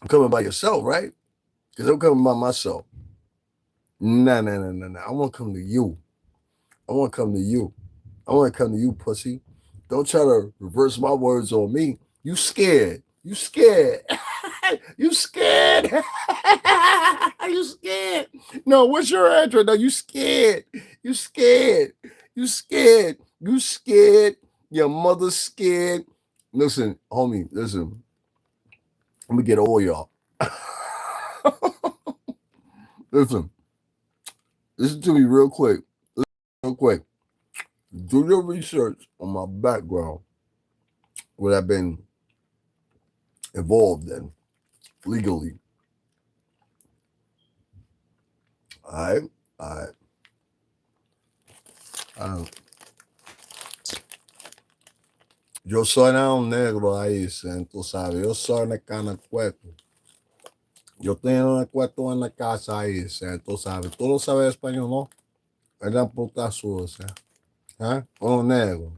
I'm coming by yourself, right? Because I'm coming by myself. Nah, nah, nah, nah, nah. I want to come to you. I want to come to you. I want to come to you, pussy. Don't try to reverse my words on me. You scared. You scared. You scared. You scared. No, what's your address? No, you scared. You scared. You scared. You scared. Your mother's scared. Listen, homie, listen. Let me get all y'all. Listen, listen to me real quick. Real quick. Do your research on my background, what I've been involved in legally. All right, all right. Um, yo soy un negro ahí, tú sabes. Yo soy una canacueto. Yo tengo un cueto en la casa ahí, tú sabes. Tú no sabes español, ¿no? Eran putas sucias. ¿Eh? Un negro.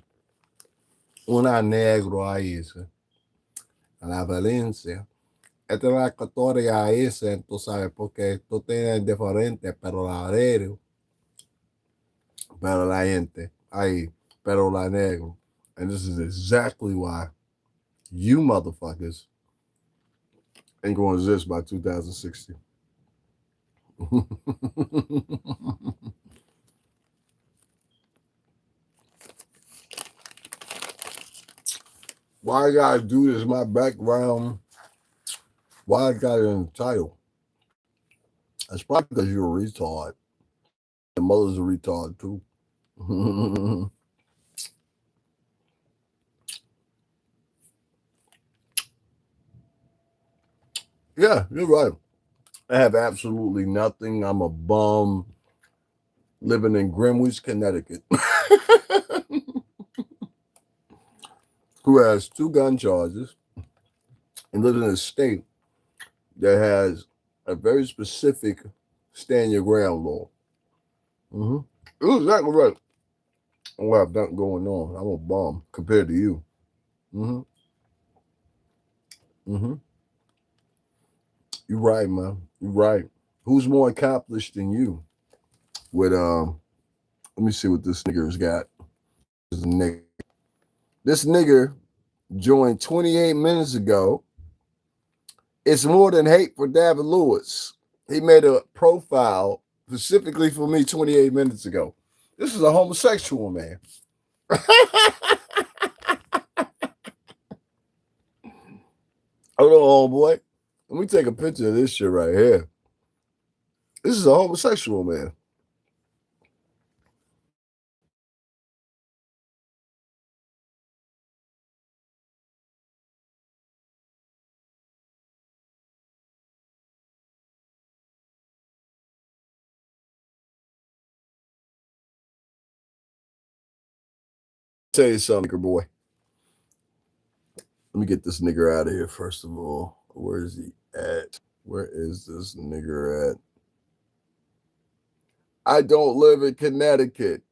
Una negro ahí, a la Valencia. Esta es la historia ahí, tú sabes, porque tú tienes diferente, pero la aéreo, pero la gente, ahí, pero la negro. And this is exactly why you motherfuckers ain't going to exist by 2060. Why I gotta do this? My background. Why I got it in the title? That's probably because you're a retard. The mother's a retard too. Yeah, you're right. I have absolutely nothing. I'm a bum living in Greenwich, Connecticut, who has 2 gun charges and lives in a state that has a very specific stand your ground law. Mm-hmm. You're exactly right. I don't have nothing going on. I'm a bum compared to you. Mm-hmm. Mm-hmm. You're right, man. You're right. Who's more accomplished than you? With let me see what this nigger's got. This nigger joined 28 minutes ago It's more than hate for Davin Lewis. He made a profile specifically for me 28 minutes ago. This is a homosexual man. Hold on, homeboy. Let me take a picture of this shit right here. This is a homosexual man. Tell you something, boy. Let me get this nigger out of here first of all. Where is he at? Where is this nigger at? I don't live in Connecticut.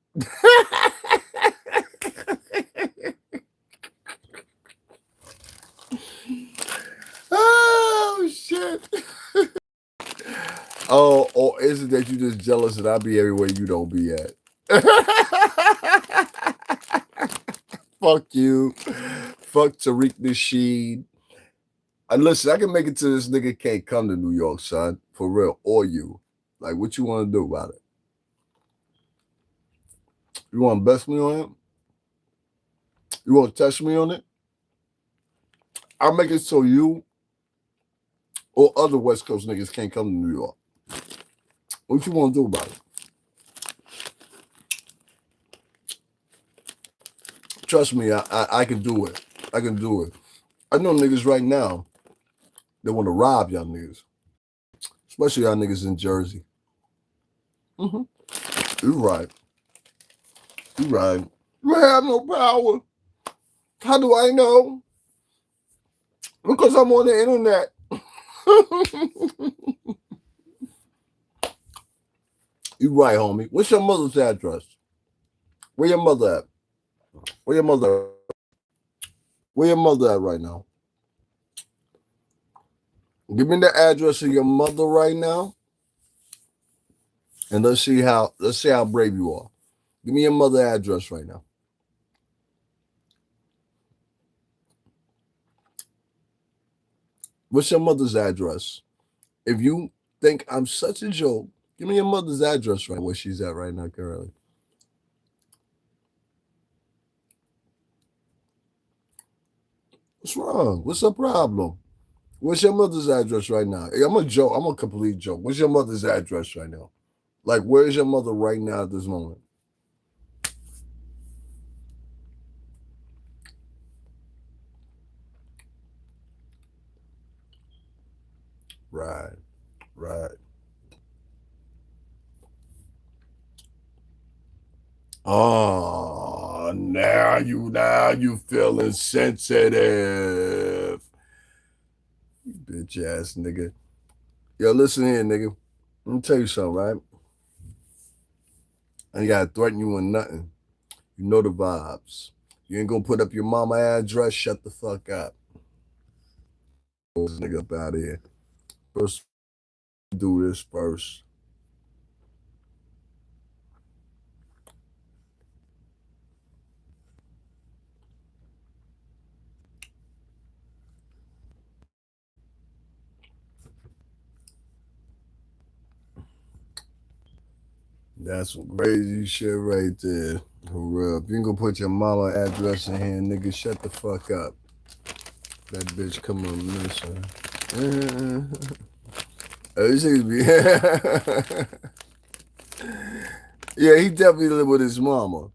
Oh shit. Oh, or is it that you just jealous that I be everywhere you don't be at? Fuck you. Fuck Tariq Nasheed. And listen, I can make it to this nigga can't come to New York, son. For real. Or you. Like, what you want to do about it? You want to best me on him? You want to test me on it? I'll make it so you or other West Coast niggas can't come to New York. What you want to do about it? Trust me, I can do it. I can do it. I know niggas right now that want to rob y'all niggas. Especially y'all niggas in Jersey. Mm-hmm. You're right. You're right. You have no power. How do I know? Because I'm on the internet. You right, homie. What's your mother's address? Where your mother at? Where your mother at? Where your mother at right now? Give me the address of your mother right now. And let's see how brave you are. Give me your mother address right now. What's your mother's address? If you think I'm such a joke, give me your mother's address right where she's at right now currently. What's wrong? What's the problem? What's your mother's address right now? Hey, I'm a joke. I'm a complete joke. What's your mother's address right now? Like, where's your mother right now at this moment? Right, right. Oh, now you feeling sensitive. Bitch ass nigga. Yo, listen here, nigga. Let me tell you something, right? I ain't gotta threaten you with nothing. You know the vibes. You ain't gonna put up your mama address, shut the fuck up. This nigga up out of here. First, do this first. That's some crazy shit right there. For real. If you ain't gonna put your mama address in here, nigga, shut the fuck up. That bitch come on missing. This nigga be yeah, he definitely live with his mama.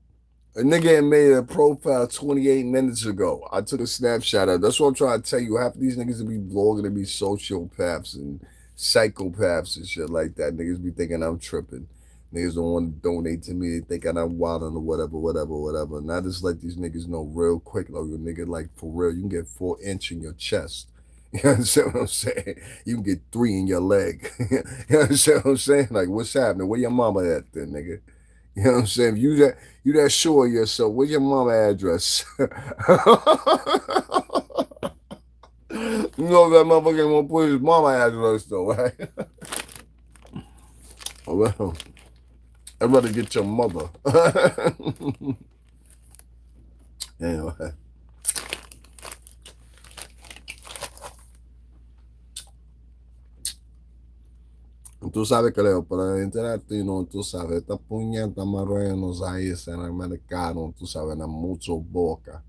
A nigga had made a profile 28 minutes ago. I took a snapshot of it. That's what I'm trying to tell you. Half of these niggas will be blogging to be sociopaths and psychopaths and shit like that. Niggas be thinking I'm tripping. Niggas don't want to donate to me. They thinking I'm wilding or whatever. And I just let these niggas know real quick, like, nigga, like, for real, you can get 4 inch in your chest. You understand what I'm saying? You can get 3 in your leg. You understand what I'm saying? Like, what's happening? Where your mama at then, nigga? You know what I'm saying? If you that sure of yourself, where's your mama address? You know that motherfucker won't put his mama address though, right? Well, I'd rather get your mother. Anyway. Tú sabes que Leo, pero la gente latino, tú sabes, esta puñeta morenos ahí, en americano, tú sabes, en mucho boca.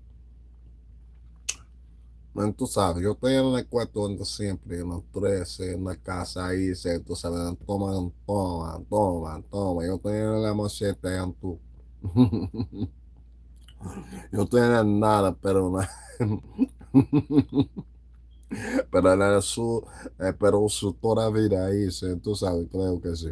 Tú sabes, yo estoy en el cuarto donde siempre, en los 13, en la casa ahí, tú sabes, toma, toma, toma, toma. Yo estoy en la machete, en tú. Yo estoy en nada, pero pero su toda vida ahí, tú sabes, creo que sí.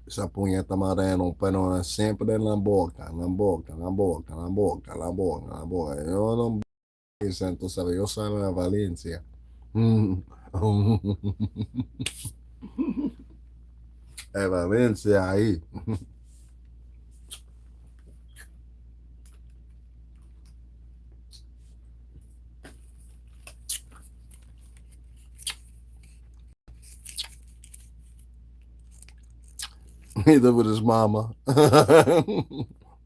Esa puñeta moreno, pero siempre en la boca, en la boca, en la boca, en la boca, en la boca, en la boca. Yo no dicen, tú sabes, yo soy de Valencia. Valencia ahí. He lived with his mama.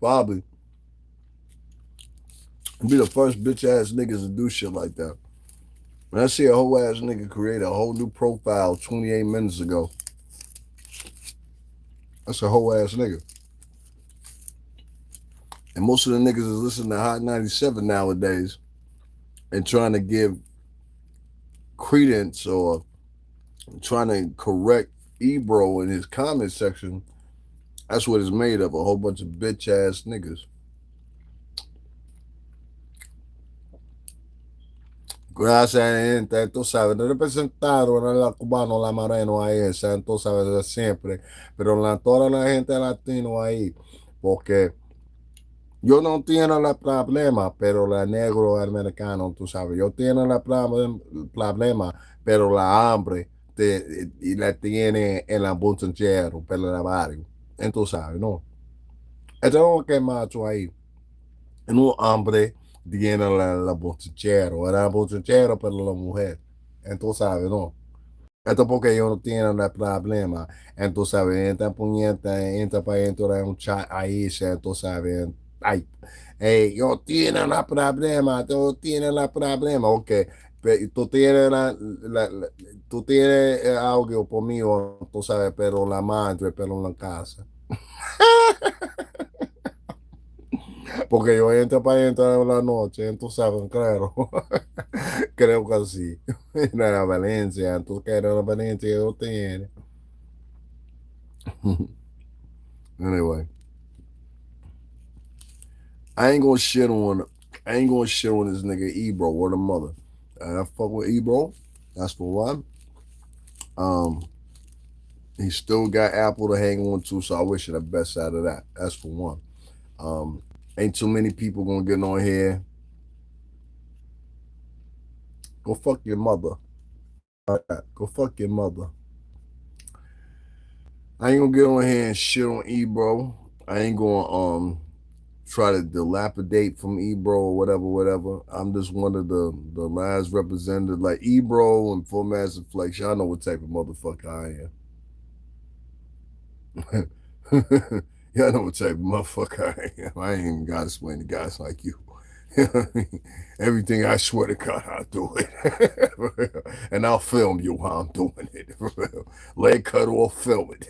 Probably. Be the first bitch ass niggas to do shit like that. When I see a whole ass nigga create a whole new profile 28 minutes ago, that's a whole ass nigga. And most of the niggas is listening to Hot 97 nowadays and trying to give credence or trying to correct Ebro in his comment section. That's what it's made of, a whole bunch of bitch ass niggas. Gracias, gente. Tú sabes, representaron a la cubano, la moreno ahí, tú sabes, de siempre. Pero toda la gente latino ahí, porque yo no tengo el problema, pero la negro americano, tú sabes, yo tengo el problema, pero la hambre y la tiene en la bolsonjero, pero la barrio. Entonces, sabes, ¿no? Esto es lo que macho ahí. En un hombre tiene la bolsonjero, era bolsonjero, pero la mujer. Entonces, sabes, ¿no? Esto porque ellos no tienen el problema. Entonces, sabes, entra puñeta, entra para entrar en un chat ahí, entonces, sabes, ay, hey, yo tienen el problema, tú tienes el problema, ok, tú tienes tú tienes algo por mí, tú sabes, pero la madre, pero en la casa. Porque yo entro para entrar en la noche, entonces, sabes, claro, creo que sí. En la Valencia, tú quieres la Valencia, yo tiene. Anyway, I ain't gonna shit on I ain't gonna shit on this nigga Ebro or the mother. I fuck with Ebro. That's for one. Um, he still got Apple to hang on to, so I wish him the best out of that. That's for one. Um, ain't too many people gonna get on here. Go fuck your mother. Go fuck your mother. I ain't gonna get on here and shit on Ebro. I ain't gonna try to dilapidate from Ebro or whatever, whatever. I'm just one of the last representatives, like Ebro and Full Master Flex. Y'all know what type of motherfucker I am. Y'all know what type of motherfucker I am. I ain't even gotta explain to guys like you. Everything I swear to God, I'll do it. And I'll film you while I'm doing it. Leg cut off, film it.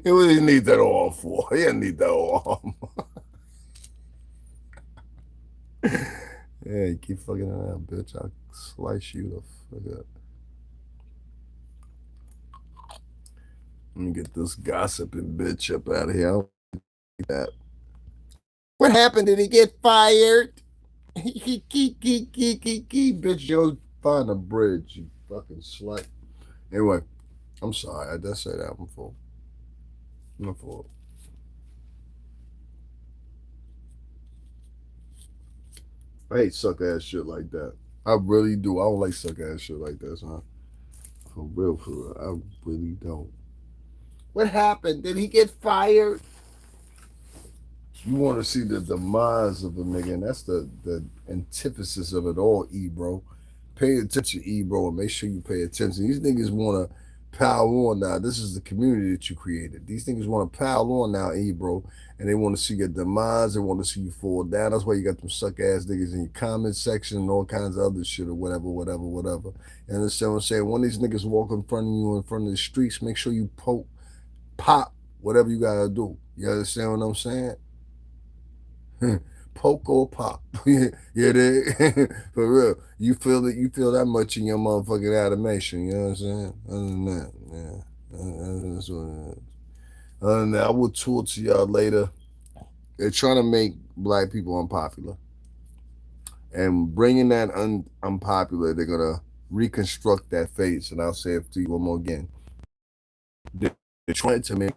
What do you need that all for? You don't need that all. Yeah, you keep fucking around, bitch. I'll slice you the fuck up. Let me get this gossiping bitch up out of here. I don't like that. What happened? Did he get fired? Bitch, yo, find a bridge, you fucking slut. Anyway, I'm sorry. I just said that. I'm full. I'm full. I hate suck ass shit like that. I really do. I don't like suck ass shit like that, son. For real, for real. I really don't. What happened? Did he get fired? You want to see the demise of a nigga, and that's the antithesis of it all, Ebro. Pay attention, Ebro, and make sure you pay attention. These niggas want to pile on now. This is the community that you created. These niggas want to pile on now, Ebro, and they want to see your demise. They want to see you fall down. That's why you got them suck ass niggas in your comment section and all kinds of other shit or whatever. You understand what I'm saying? When these niggas walk in front of you in front of the streets, make sure you pop, whatever you gotta do. You understand what I'm saying? Poke or pop. Yeah, they, for real. You feel that that much in your motherfucking animation, you know what I'm saying? Other than that, yeah. That's what it is. Other than that, I will talk to y'all later. They're trying to make black people unpopular. And bringing that unpopular, they're gonna reconstruct that face. And I'll say it to you one more again. They're trying to make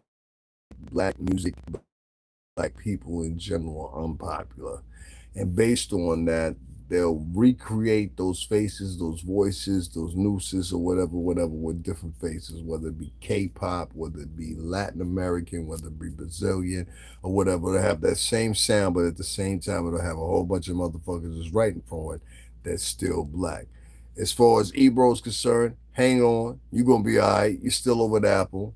black music, black people in general unpopular. And based on that, they'll recreate those faces, those voices, those nooses, or whatever, with different faces, whether it be K-pop, whether it be Latin American, whether it be Brazilian, or whatever. They'll have that same sound, but at the same time, it'll have a whole bunch of motherfuckers that's writing for it that's still black. As far as Ebro's concerned, hang on. You're going to be all right. You're still over the apple.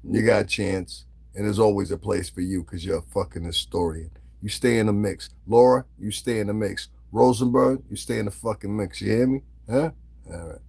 You got a chance. And there's always a place for you because you're a fucking historian. You stay in the mix. Laura, you stay in the mix. Rosenberg, you stay in the fucking mix. You hear me? Huh? All right.